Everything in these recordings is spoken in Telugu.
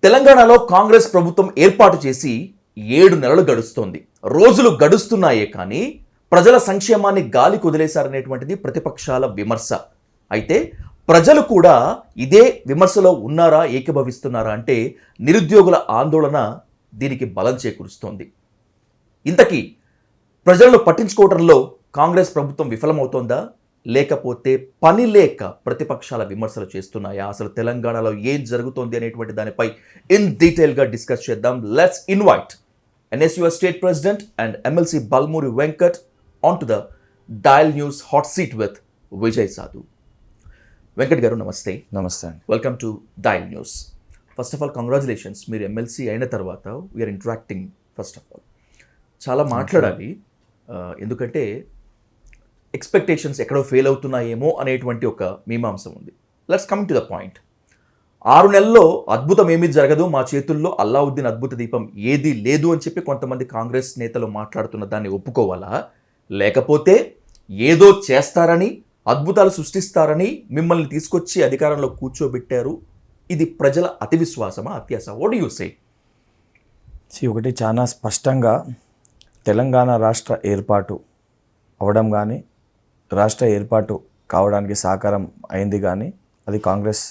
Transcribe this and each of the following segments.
తెలంగాణలో కాంగ్రెస్ ప్రభుత్వం ఏర్పాటు చేసి 7 నెలలు గడుస్తోంది. రోజులు గడుస్తున్నాయే కానీ ప్రజల సంక్షేమాన్ని గాలి కుదిలేశారనేటువంటిది ప్రతిపక్షాల విమర్శ. అయితే ప్రజలు కూడా ఇదే విమర్శలో ఉన్నారా, ఏకీభవిస్తున్నారా అంటే నిరుద్యోగుల ఆందోళన దీనికి బలం చేకూరుస్తోంది. ఇంతకీ ప్రజలను పట్టించుకోవడంలో కాంగ్రెస్ ప్రభుత్వం విఫలమవుతోందా, లేకపోతే పని లేక ప్రతిపక్షాల విమర్శలు చేస్తున్నాయా? అసలు తెలంగాణలో ఏం జరుగుతోంది అనేటువంటి దానిపై ఇన్ డీటెయిల్గా డిస్కస్ చేద్దాం. Let's invite NSUS state president and MLC Balmuri Venkat on to the dial news hot seat with Vijay Sadhu. Venkat garu నమస్తే. నమస్తే అండి. Welcome to dial news. First of all congratulations, మీరు MLC అయిన తర్వాత we're interacting. First of all చాలా మాట్లాడాలి, ఎందుకంటే ఎక్స్పెక్టేషన్స్ ఎక్కడో ఫెయిల్ అవుతున్నాయేమో అనేటువంటి ఒక మీమాంసం ఉంది. Let's come to the point. 6 నెలల్లో అద్భుతం ఏమీ జరగదు, మా చేతుల్లో అల్లావుద్దీన్ అద్భుత దీపం ఏదీ లేదు అని చెప్పి కొంతమంది కాంగ్రెస్ నేతలు మాట్లాడుతున్న దాన్ని ఒప్పుకోవాలా, లేకపోతే ఏదో చేస్తారని, అద్భుతాలు సృష్టిస్తారని మిమ్మల్ని తీసుకొచ్చి అధికారంలో కూర్చోబెట్టారు, ఇది ప్రజల అతి విశ్వాసమా, అత్యాస? What do you say? ఒకటి చాలా స్పష్టంగా తెలంగాణ రాష్ట్ర ఏర్పాటు అవడం కానీ, రాష్ట్ర ఏర్పాటు కావడానికి సహకారం అయింది కానీ అది కాంగ్రెస్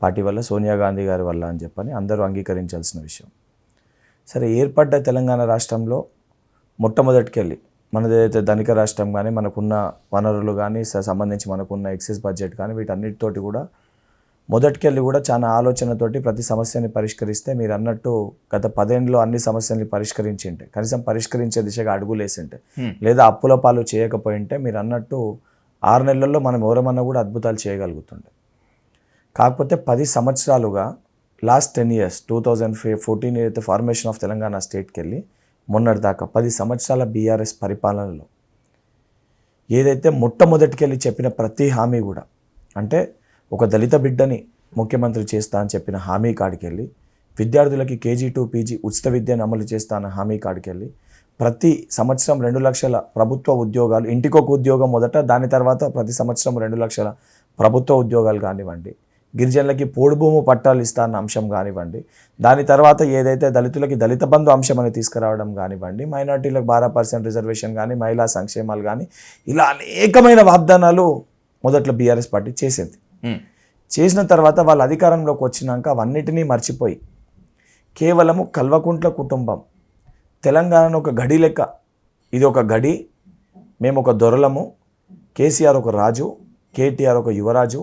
పార్టీ వల్ల, సోనియా గాంధీ గారి వల్ల అని చెప్పని అందరూ అంగీకరించాల్సిన విషయం. సరే, ఏర్పడ్డ తెలంగాణ రాష్ట్రంలో మొట్టమొదటికెళ్ళి మనదైతే ధనిక రాష్ట్రం కానీ, మనకున్న వనరులు కానీ, సంబంధించి మనకున్న ఎక్సైజ్ బడ్జెట్ కానీ, వీటన్నిటితోటి కూడా మొదటికెళ్ళి కూడా చాలా ఆలోచనతోటి ప్రతి సమస్యని పరిష్కరిస్తే, మీరు అన్నట్టు గత 10 ఏళ్ళలో అన్ని సమస్యల్ని పరిష్కరించింటే, కనీసం పరిష్కరించే దిశగా అడుగులేసింటే, లేదా అప్పుల పాలు చేయకపోయింటే, మీరు అన్నట్టు 6 నెలల్లో మనం ఎవరమన్నా కూడా అద్భుతాలు చేయగలుగుతుండే. కాకపోతే 10 సంవత్సరాలుగా లాస్ట్ 10 years 2014 అయితే ఫార్మేషన్ ఆఫ్ తెలంగాణ స్టేట్కి వెళ్ళి మొన్నటి దాకా 10 సంవత్సరాల బీఆర్ఎస్ పరిపాలనలో ఏదైతే మొట్టమొదటికెళ్ళి చెప్పిన ప్రతి హామీ కూడా, అంటే ఒక దళిత బిడ్డని ముఖ్యమంత్రి చేస్తా అని చెప్పిన హామీ కాడికెళ్ళి, విద్యార్థులకి KG to PG ఉచిత విద్యను అమలు చేస్తా అన్న హామీ కాడికెళ్ళి, ప్రతి సంవత్సరం 2 లక్షల ప్రభుత్వ ఉద్యోగాలు, ఇంటికొక ఉద్యోగం మొదట, దాని తర్వాత ప్రతి సంవత్సరం 2 లక్షల ప్రభుత్వ ఉద్యోగాలు కానివ్వండి, గిరిజనులకి పోడు భూము పట్టాలు ఇస్తా అన్న అంశం కానివ్వండి, దాని తర్వాత ఏదైతే దళితులకి దళిత బంధు అంశం అని తీసుకురావడం కానివ్వండి, మైనార్టీలకు 12% రిజర్వేషన్ కానీ, మహిళా సంక్షేమాలు కానీ, ఇలా అనేకమైన వాగ్దానాలు మొదట్లో బీఆర్ఎస్ పార్టీ చేసింది. చేసిన తర్వాత వాళ్ళ అధికారంలోకి వచ్చినాక అవన్నిటినీ మర్చిపోయి కేవలము కల్వకుంట్ల కుటుంబం తెలంగాణను ఒక గడి లెక్క, ఇది ఒక గడి, మేము ఒక దొరలము, కేసీఆర్ ఒక రాజు, కేటీఆర్ ఒక యువరాజు,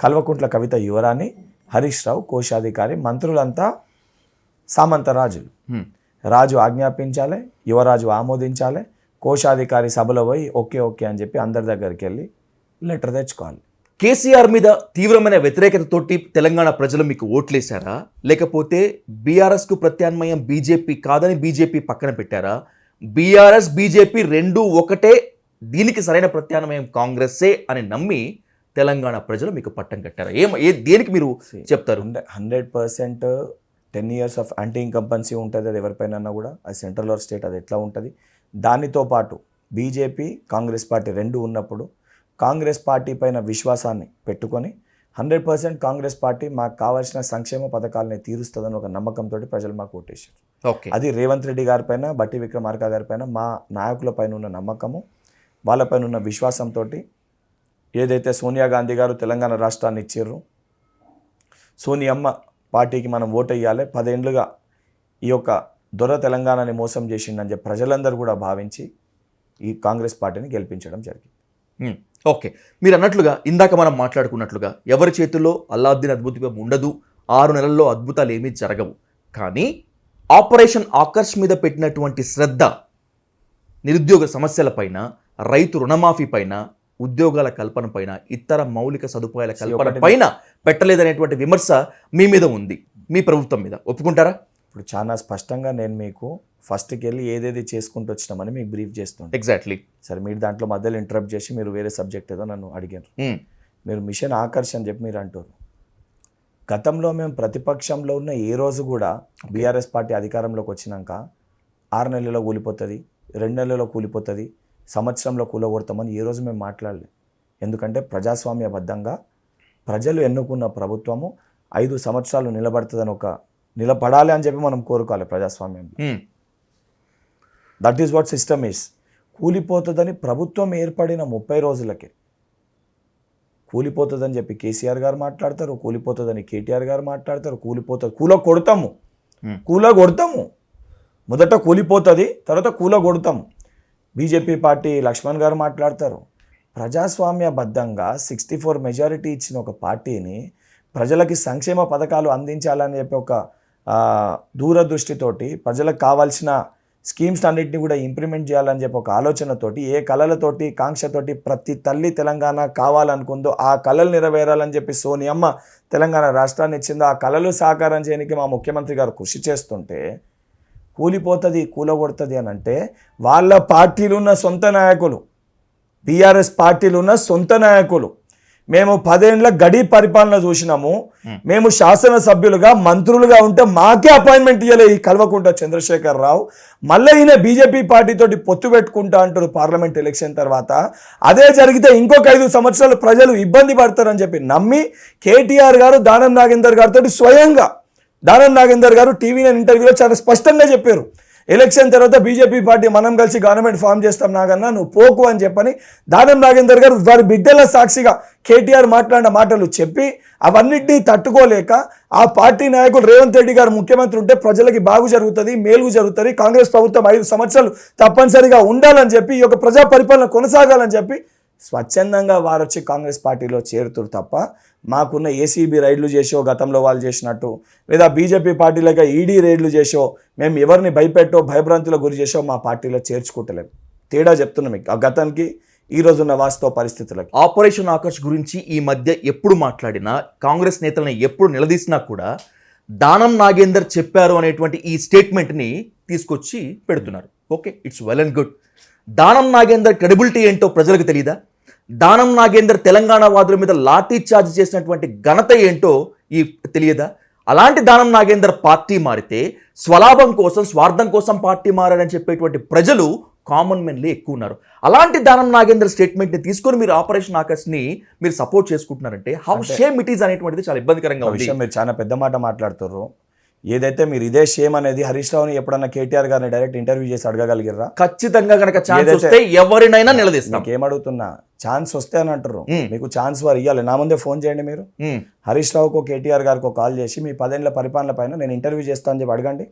కల్వకుంట్ల కవిత యువరాణి, హరీష్ రావు కోశాధికారి, మంత్రులంతా సామంత రాజులు. రాజు ఆజ్ఞాపించాలి, యువరాజు ఆమోదించాలి, కోశాధికారి సభలో పోయి ఓకే ఓకే అని చెప్పి అందరి దగ్గరికి వెళ్ళి లెటర్ తెచ్చుకోవాలి. కేసీఆర్ మీద తీవ్రమైన వ్యతిరేకతతోటి తెలంగాణ ప్రజలు మీకు ఓట్లేశారా, లేకపోతే బీఆర్ఎస్కు ప్రత్యామ్నాయం బీజేపీ కాదని బీజేపీ పక్కన పెట్టారా? బీఆర్ఎస్ బీజేపీ రెండూ ఒకటే, దీనికి సరైన ప్రత్యామ్నాయం కాంగ్రెస్సే అని నమ్మి తెలంగాణ ప్రజలు మీకు పట్టం కట్టారా? దేనికి మీరు చెప్తారు? 100% 10 years ఆఫ్ యాంటీ ఇన్కంపెన్సీ ఉంటుంది, అది ఎవరిపైనా కూడా, అది సెంట్రల్ ఆర్ స్టేట్, అది ఎట్లా ఉంటుంది. దానితో పాటు బీజేపీ కాంగ్రెస్ పార్టీ రెండు ఉన్నప్పుడు కాంగ్రెస్ పార్టీ పైన విశ్వాసాన్ని పెట్టుకొని 100% కాంగ్రెస్ పార్టీ మాకు కావాల్సిన సంక్షేమ పథకాలని తీరుస్తుందని ఒక నమ్మకంతో ప్రజలు మాకు ఓటేశారు. అది రేవంత్ రెడ్డి గారి పైన, బట్టి విక్రమార్క గారి పైన, మా నాయకుల పైన ఉన్న నమ్మకము, వాళ్ళపైన ఉన్న విశ్వాసంతో ఏదైతే సోనియా గాంధీ గారు తెలంగాణ రాష్ట్రాన్ని ఇచ్చారు, సోనియమ్మ పార్టీకి మనం ఓటు వేయాలి, 10 ఏళ్ళుగా ఈ యొక్క దొర తెలంగాణని మోసం చేసిండని చెప్పి ప్రజలందరూ కూడా భావించి ఈ కాంగ్రెస్ పార్టీని గెలిపించడం జరిగింది. ఓకే, మీరు అన్నట్లుగా, ఇందాక మనం మాట్లాడుకున్నట్లుగా, ఎవరి చేతుల్లో అల్లావుద్దీన్ అద్భుతం ఉండదు, 6 నెలల్లో అద్భుతాలు ఏమీ జరగవు. కానీ ఆపరేషన్ ఆకర్ష్ మీద పెట్టినటువంటి శ్రద్ధ నిరుద్యోగ సమస్యలపైన, రైతు రుణమాఫీ పైన, ఉద్యోగాల కల్పన పైన, ఇతర మౌలిక సదుపాయాల కల్పన పైన పెట్టలేదనేటువంటి విమర్శ మీ మీద ఉంది, మీ ప్రభుత్వం మీద. ఒప్పుకుంటారా? ఇప్పుడు చాలా స్పష్టంగా నేను మీకు ఫస్ట్కి వెళ్ళి ఏదేది చేసుకుంటూ వచ్చినామని మీకు బ్రీఫ్ చేస్తున్నాను. ఎగ్జాక్ట్లీ. సరే, మీరు దాంట్లో మధ్యలో ఇంటరప్ట్ చేసి మీరు వేరే సబ్జెక్ట్ ఏదో నన్ను అడిగారు. మీరు మిషన్ ఆకర్ష్ అని చెప్పి మీరు అంటారు. గతంలో మేము ప్రతిపక్షంలో ఉన్న ఏ రోజు కూడా బీఆర్ఎస్ పార్టీ అధికారంలోకి వచ్చినాక 6 నెలల్లో కూలిపోతుంది, 2 నెలల్లో కూలిపోతుంది, సంవత్సరంలో కూలగొడతామని ఏ రోజు మేము మాట్లాడలేదు. ఎందుకంటే ప్రజాస్వామ్యబద్ధంగా ప్రజలు ఎన్నుకున్న ప్రభుత్వము 5 సంవత్సరాలు నిలబడుతుందని ఒక నిలబడాలి అని చెప్పి మనం కోరుకోవాలి ప్రజాస్వామ్యం. That is what system is. కూలిపోతుందని ప్రభుత్వం ఏర్పడిన 30 రోజులకే కూలిపోతుందని చెప్పి కేసీఆర్ గారు మాట్లాడతారు, కూలిపోతుందని కేటీఆర్ గారు మాట్లాడతారు, కూలగొడతాము. మొదట కూలిపోతుంది, తర్వాత కూలగొడతాము. బీజేపీ పార్టీ లక్ష్మణ్ గారు మాట్లాడతారు. ప్రజాస్వామ్యబద్ధంగా 64 మెజారిటీ ఇచ్చిన ఒక పార్టీని ప్రజలకి సంక్షేమ పథకాలు అందించాలని చెప్పి ఒక దూరదృష్టితోటి ప్రజలకు కావాల్సిన స్కీమ్స్ అన్నింటినీ కూడా ఇంప్లిమెంట్ చేయాలని చెప్పి ఒక ఆలోచనతోటి, ఏ కళలతోటి కాంక్షతోటి ప్రతి తల్లి తెలంగాణ కావాలనుకుందో ఆ కళలు నెరవేరాలని చెప్పి సోనియమ్మ తెలంగాణ రాష్ట్రాన్ని ఇచ్చిందో ఆ కళలు సాకారం చేయడానికి మా ముఖ్యమంత్రి గారు కృషి చేస్తుంటే కూలగొడుతుంది అని అంటే వాళ్ళ పార్టీలు ఉన్న సొంత నాయకులు, బీఆర్ఎస్ పార్టీలు ఉన్న సొంత నాయకులు, మేము 10 ఏళ్ల గడి పరిపాలన చూసినాము, మేము శాసనసభ్యులుగా మంత్రులుగా ఉంటే మాకే అపాయింట్మెంట్ ఇవ్వలేదు ఈ కల్వకుంట్ల చంద్రశేఖర్ రావు. మళ్ళీ ఈయన బీజేపీ పార్టీతోటి పొత్తు పెట్టుకుంటా అంటారు పార్లమెంట్ ఎలక్షన్ తర్వాత. అదే జరిగితే ఇంకొక 5 సంవత్సరాలు ప్రజలు ఇబ్బంది పడతారని చెప్పి నమ్మి కేటీఆర్ గారు దానం నాగేందర్ గారితో స్వయంగా దానం నాగేందర్ గారు టీవీ9 ఇంటర్వ్యూలో చాలా స్పష్టంగా చెప్పారు, ఎలక్షన్ తర్వాత బీజేపీ పార్టీ మనం కలిసి గవర్నమెంట్ ఫామ్ చేస్తాం నాగన్నా, నువ్వు పోకు అని చెప్పని దానం నాగేందర్ గారు వారి బిడ్డల సాక్షిగా కేటీఆర్ మాట్లాడిన మాటలు చెప్పి అవన్నిటినీ తట్టుకోలేక ఆ పార్టీ నాయకులు రేవంత్ రెడ్డి గారు ముఖ్యమంత్రి ఉంటే ప్రజలకి బాగు జరుగుతుంది, మేలు జరుగుతుంది, కాంగ్రెస్ ప్రభుత్వం 5 సంవత్సరాలు తప్పనిసరిగా ఉండాలని చెప్పి ఈ యొక్క ప్రజా పరిపాలన కొనసాగాలని చెప్పి స్వచ్ఛందంగా వారు వచ్చి కాంగ్రెస్ పార్టీలో చేరుతారు తప్ప మాకున్న ఏసీబీ రైడ్లు చేసో గతంలో వాళ్ళు చేసినట్టు, లేదా బీజేపీ పార్టీలుగా ఈడీ రైడ్లు చేసో మేము ఎవరిని భయపెట్టో భయభ్రాంతులకు గురి చేసో మా పార్టీలో చేర్చుకుంటలేము. తేడా చెప్తున్నాం మీకు ఆ గతానికి ఈ రోజున్న వాస్తవ పరిస్థితులకి. ఆపరేషన్ ఆకర్ష్ గురించి ఈ మధ్య ఎప్పుడు మాట్లాడినా, కాంగ్రెస్ నేతలను ఎప్పుడు నిలదీసినా కూడా దానం నాగేందర్ చెప్పారు అనేటువంటి ఈ స్టేట్మెంట్ని తీసుకొచ్చి పెడుతున్నారు. Okay, it's well and good. Danam Nagender credibility ఏంటో ప్రజలకు తెలియదా? దానం నాగేందర్ తెలంగాణ వాదుల మీద లాఠీ చార్జ్ చేసినటువంటి ఘనత ఏంటో తెలియదా? అలాంటి దానం నాగేందర్ పార్టీ మారితే స్వలాభం కోసం, స్వార్థం కోసం పార్టీ మారారని చెప్పేటువంటి ప్రజలు కామన్ మెన్లీ ఎక్కువ ఉన్నారు. అలాంటి దానం నాగేందర్ స్టేట్మెంట్ని తీసుకొని మీరు ఆపరేషన్ ఆకర్ష్ని మీరు సపోర్ట్ చేసుకుంటున్నారంటే హౌ షేమ్ ఇట్ ఈస్ అనేటువంటిది చాలా ఇబ్బందికరంగా ఉంది. మీరు చాలా పెద్ద మాట మాట్లాడుతున్నారు. ఏదైతే మీరు ఇదే షేమ్ అనేది హరీష్ రావుని ఎప్పుడన్నా కేటీఆర్ గారిని డైరెక్ట్ ఇంటర్వ్యూ చేసి అడగగలిగిరా? ఖచ్చితంగా కనుక ఛాన్స్ వస్తే ఎవరినైనా నిలదీస్తాం. ఏమడుగుతున్నా, ఛాన్స్ వస్తే అని అంటారు, మీకు ఛాన్స్ వారు ఇవ్వాలి. నా ముందే ఫోన్ చేయండి మీరు, హరీష్ రావుకో కేటీఆర్ గారికి కాల్ చేసి మీ 10 ఏళ్ల పరిపాలన పైన నేను ఇంటర్వ్యూ చేస్తాను అని చెప్పి అడగండి.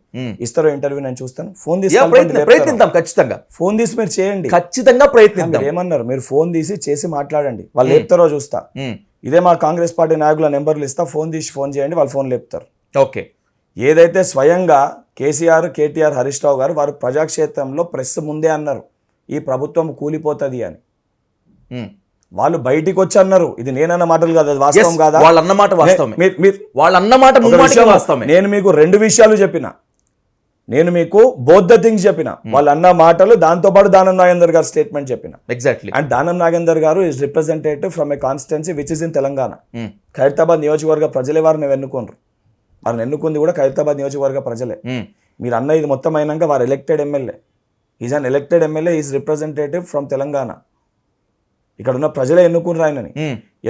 ఇస్తారో ఇంటర్వ్యూ? నేను చూస్తాను. ఫోన్ తీసి ప్రయత్నిద్దాం. ఖచ్చితంగా ఫోన్ తీసి మీరు చేయండి. ఖచ్చితంగా ప్రయత్నిద్దాం. ఏమన్నారు మీరు? ఫోన్ తీసి చేసి మాట్లాడండి. వాళ్ళు లేపుతారో చూస్తా. ఇదే మా కాంగ్రెస్ పార్టీ నాయకుల నెంబర్లు ఇస్తా, ఫోన్ తీసి ఫోన్ చేయండి, వాళ్ళు ఫోన్ లేపుతారు. ఓకే. ఏదైతే స్వయంగా కేసీఆర్, కేటీఆర్, హరీష్ రావు గారు వారు ప్రజాక్షేత్రంలో ప్రెస్ ముందే అన్నారు ఈ ప్రభుత్వం కూలిపోతుంది అని. వాళ్ళు బయటికి వచ్చి అన్నారు. ఇది నేనన్న మాటలు కాదు, అది వాస్తవం కాదా? వాళ్ళన్నమాట వాస్తవమే. నేను మీకు 2 విషయాలు చెప్పిన, నేను మీకు బోత్ ద థింగ్స్ చెప్పిన. వాళ్ళు అన్న మాటలు, దాంతోపాటు దానం నాగేందర్ గారు స్టేట్మెంట్ చెప్పిన. ఎగ్జాక్ట్లీ. అండ్ దానం నాగేందర్ గారు is representative from A constituency which is in Telangana. Khairatabad నియోజకవర్గ ప్రజలే వారిని ఎన్నుకోండ్రు. వారిని ఎన్నుకుంది కూడా ఖైరతాబాద్ నియోజకవర్గ ప్రజలే. మీరు అన్న ఇది మొత్తం అయినాక వారు elected MLA. Is an elected MLA, is representative from Telangana. ఇక్కడ ఉన్న ప్రజలే ఎన్నుకున్నారు ఆయనని.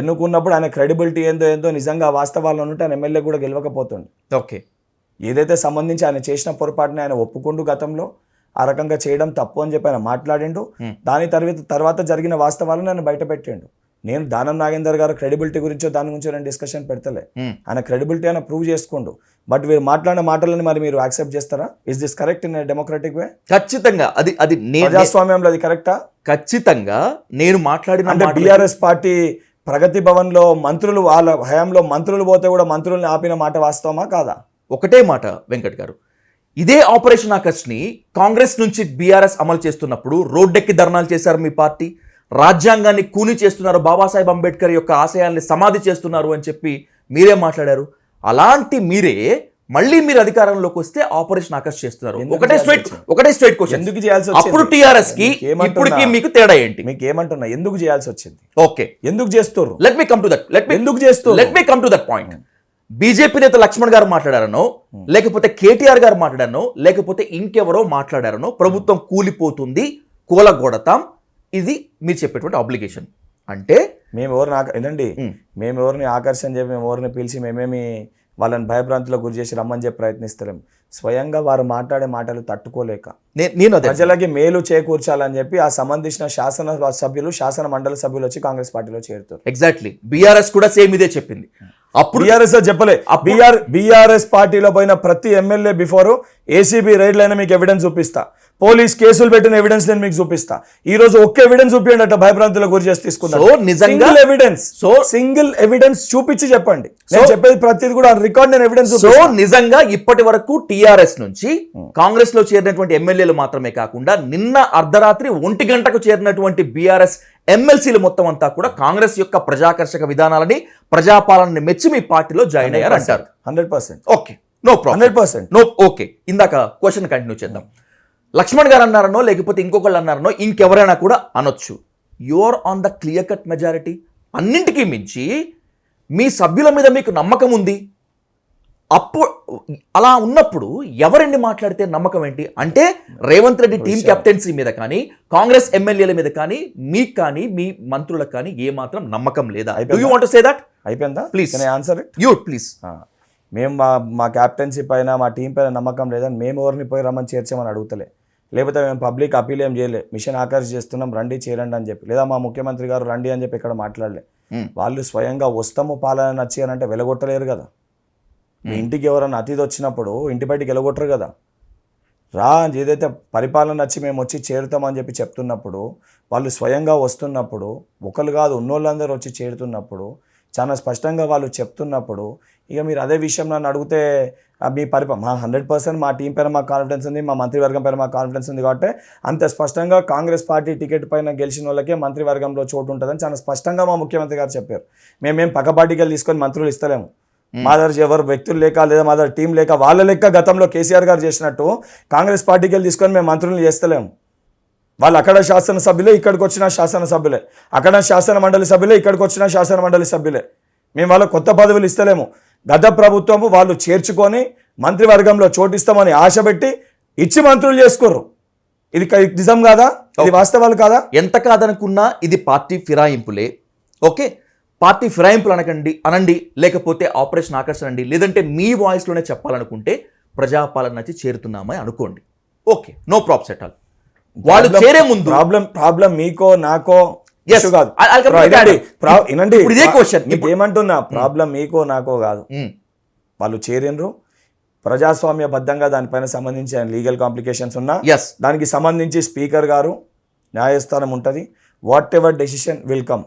ఎన్నుకున్నప్పుడు ఆయన క్రెడిబిలిటీ ఏందో నిజంగా వాస్తవాల్లో ఉంటే ఆయన ఎమ్మెల్యే కూడా గెలవకపోతుంది. ఓకే. ఏదైతే సంబంధించి ఆయన చేసిన పొరపాటుని ఆయన ఒప్పుకుంటూ గతంలో ఆ రకంగా చేయడం తప్పు అని చెప్పి ఆయన మాట్లాడిండు. దాని తర్వాత జరిగిన వాస్తవాలను ఆయన బయట పెట్టిండు. నేను దానం నాగేందర్ గారు క్రెడిబిలిటీ గురించో దాని గురించో నేను డిస్కషన్ పెడతలే. ఆయన క్రెడిబిలిటీ ఆయన ప్రూవ్ చేసుకోండు. బట్ వీరు మాట్లాడిన మాటలని మరి మీరు యాక్సెప్ట్ చేస్తారా? Is this correct in democratic వే? ఖచ్చితంగా. అది ప్రజాస్వామ్యంలో అది కరెక్టా? ఖచ్చితంగా. నేను మాట్లాడిన అంటే బీఆర్ఎస్ పార్టీ ప్రగతి భవన్ లో మంత్రులు, వాళ్ళ హయాంలో మంత్రులు పోతే కూడా మంత్రుల్ని ఆపిన మాట వాస్తవమా కాదా? ఒకటే మాట వెంకట్ గారు, ఇదే ఆపరేషన్ ఆకర్ష్ని కాంగ్రెస్ నుంచి బీఆర్ఎస్ అమలు చేస్తున్నప్పుడు రోడ్డెక్కి ధర్నాలు చేశారు మీ పార్టీ. రాజ్యాంగాన్ని కూని చేస్తున్నారు, బాబాసాహెబ్ అంబేద్కర్ యొక్క ఆశయాల్ని సమాధి చేస్తున్నారు అని చెప్పి మీరే మాట్లాడారు. అలాంటి మీరే మళ్ళీ మీరు అధికారంలోకి వస్తే ఆపరేషన్ ఆకర్ష్ చేస్తున్నారు. ఒకటే స్ట్రైట్ క్వశ్చన్, ఎందుకు చేయాల్సి వచ్చింది? అప్పుడు టీఆర్ఎస్ కి ఇప్పటికి మీకు తేడా ఏంటి? మీకు ఏమంటున్నా, ఎందుకు చేయాల్సి వచ్చింది? ఓకే, ఎందుకు చేస్తారు? Let me come to that point. BJP నేత లక్ష్మణ్ గారు మాట్లాడారనో, లేకపోతే కేటీఆర్ గారు మాట్లాడారనో, లేకపోతే ఇంకెవరో మాట్లాడారనో ప్రభుత్వం కూలిపోతుంది, కూలగొడతాం, ఇది మీరు చెప్పేటువంటి ఆబ్లిగేషన్. అంటే మేము ఎవరిని ఆకర్షణ చెప్పి మేము ఎవరిని పిలిచి మేమేమి వాళ్ళని భయభ్రాంతులకు గురి చేసి రమ్మని చెప్పి ప్రయత్నిస్తలేం. స్వయంగా వారు మాట్లాడే మాటలు తట్టుకోలేక నేను అదే ప్రజలకి మేలు చేకూర్చాలని చెప్పి ఆ సంబంధించిన శాసన సభ్యులు, శాసన మండలి సభ్యులు వచ్చి కాంగ్రెస్ పార్టీలో చేరుతారు. ఎగ్జాక్ట్లీ బీఆర్ఎస్ కూడా సేమ్ ఇదే చెప్పింది. అప్పుడు బీఆర్ఎస్ చెప్పలే, బీఆర్ఎస్ పార్టీలో పోయిన ప్రతి ఎమ్మెల్యే బిఫోర్ ఏసీబీ రైడ్లైనా మీకు ఎవిడెన్స్ చూపిస్తా, పోలీస్ కేసులు పెట్టిన ఎవిడెన్స్ నేను మీకు చూపిస్తా. ఈ రోజు ఒక్క ఎవిడెన్స్ చూపించండి భయభ్రాంతుల గురి చేసి తీసుకున్నారు. సింగిల్ ఎవిడెన్స్ చూపించి చెప్పండి. నేను చెప్పేది ప్రతిది కూడా రికార్డ్, నేను ఎవిడెన్స్. సో నిజంగా ఇప్పటి వరకు టీఆర్ఎస్ నుంచి కాంగ్రెస్ లో చేరినటువంటి ఎమ్మెల్యేలు మాత్రమే కాకుండా నిన్న అర్ధరాత్రి 1 గంటకు చేరినటువంటి బీఆర్ఎస్ ఎమ్మెల్సీలు మొత్తం అంతా కూడా కాంగ్రెస్ యొక్క ప్రజాకర్షక విధానాలని, ప్రజాపాలనని మెచ్చి మీ పార్టీలో జాయిన్ అయ్యారు అంటారు. 100%. Okay, no problem. 100%. No, okay. ఇందాక క్వశ్చన్ కంటిన్యూ చేద్దాం. లక్ష్మణ్ గారు అన్నారనో లేకపోతే ఇంకొకళ్ళు అన్నారనో ఇంకెవరైనా కూడా అనొచ్చు, your on the clear cut majority. అన్నింటికీ మించి మీ సభ్యుల మీద మీకు నమ్మకం ఉంది. అప్పుడు అలా ఉన్నప్పుడు ఎవరండి మాట్లాడితే నమ్మకం ఏంటి? అంటే రేవంత్ రెడ్డి టీం కెప్టెన్సీ మీద కానీ, కాంగ్రెస్ ఎమ్మెల్యేల మీద కానీ, మీకు కానీ, మీ మంత్రులకు కానీ ఏ మాత్రం నమ్మకం లేదా? Do you want to say that? అయిపోయిందా? Please answer it. You please. మేము మా క్యాప్టెన్సీ పైన, మా టీం పైన నమ్మకం లేదని మేము ఎవరిని పోయి రమ్మని చేర్చామని అడుగుతలే, లేకపోతే మేము పబ్లిక్ అపీల్ ఏం చేయలే, మిషన్ ఆకర్షి చేస్తున్నాం రండి చేరండి అని చెప్పి, లేదా మా ముఖ్యమంత్రి గారు రండి అని చెప్పి ఇక్కడ మాట్లాడలే. వాళ్ళు స్వయంగా వస్తాము పాలన నచ్చి అని అంటే వెలగొట్టలేరు కదా. మీ ఇంటికి ఎవరైనా అతిథి వచ్చినప్పుడు ఇంటి బయటికి వెలగొట్టరు కదా. రా ఏదైతే పరిపాలన నచ్చి మేము వచ్చి చేరుతామని చెప్పి చెప్తున్నప్పుడు, వాళ్ళు స్వయంగా వస్తున్నప్పుడు, ఒకరు కాదు ఉన్నోళ్ళందరూ వచ్చి చేరుతున్నప్పుడు, చాలా స్పష్టంగా వాళ్ళు చెప్తున్నప్పుడు, ఇక మీరు అదే విషయం నన్ను అడిగితే మీ మా 100% మా టీం పైన మాకు కాన్ఫిడెన్స్ ఉంది, మా మంత్రివర్గం పైన మాకు కాన్ఫిడెన్స్ ఉంది. కాబట్టి అంత స్పష్టంగా కాంగ్రెస్ పార్టీ టికెట్ పైన గెలిచిన వాళ్ళకే మంత్రివర్గంలో చోటు ఉంటుందని చాలా స్పష్టంగా మా ముఖ్యమంత్రి గారు చెప్పారు. మేమేం పక్క పార్టీకి వెళ్ళి తీసుకొని మంత్రులు ఇస్తలేము. మా దగ్గర ఎవరు వ్యక్తులు లేక, లేదా మా దగ్గర టీం లేక, వాళ్ళ లెక్క గతంలో కేసీఆర్ గారు చేసినట్టు కాంగ్రెస్ పార్టీకి వెళ్ళి తీసుకొని మేము మంత్రులు చేస్తలేము. వాళ్ళు అక్కడ శాసనసభ్యులే, ఇక్కడికి వచ్చిన శాసనసభ్యులే, అక్కడ శాసన మండలి సభ్యులే, ఇక్కడికి వచ్చిన శాసన మండలి సభ్యులే. మేము వాళ్ళ కొత్త పదవులు ఇస్తలేము. గత ప్రభుత్వము వాళ్ళు చేర్చుకొని మంత్రివర్గంలో చోటిస్తామని ఆశ పెట్టి ఇచ్చి మంత్రులు చేసుకోరు. ఇది నిజం కాదా? ఇది వాస్తవాలు కాదా? ఎంత కాదనుకున్నా ఇది పార్టీ ఫిరాయింపులే. ఓకే, పార్టీ ఫిరాయింపులు అనండి, లేకపోతే ఆపరేషన్ ఆకర్షణ అండి, లేదంటే మీ వాయిస్లోనే చెప్పాలనుకుంటే ప్రజాపాలన నచ్చి చేరుతున్నామని అనుకోండి. Okay, no probs at all. వాళ్ళు చేరే ముందు ప్రాబ్లం మీకో నాకో కాదు. ఏమంటున్నా, ప్రాబ్లం మీకో నాకో కాదు. వాళ్ళు చేరినరు ప్రజాస్వామ్యబద్ధంగా, దానిపైన సంబంధించి లీగల్ కాంప్లికేషన్స్ ఉన్నా దానికి సంబంధించి స్పీకర్ గారు, న్యాయస్థానం ఉంటుంది. What ever decision will come,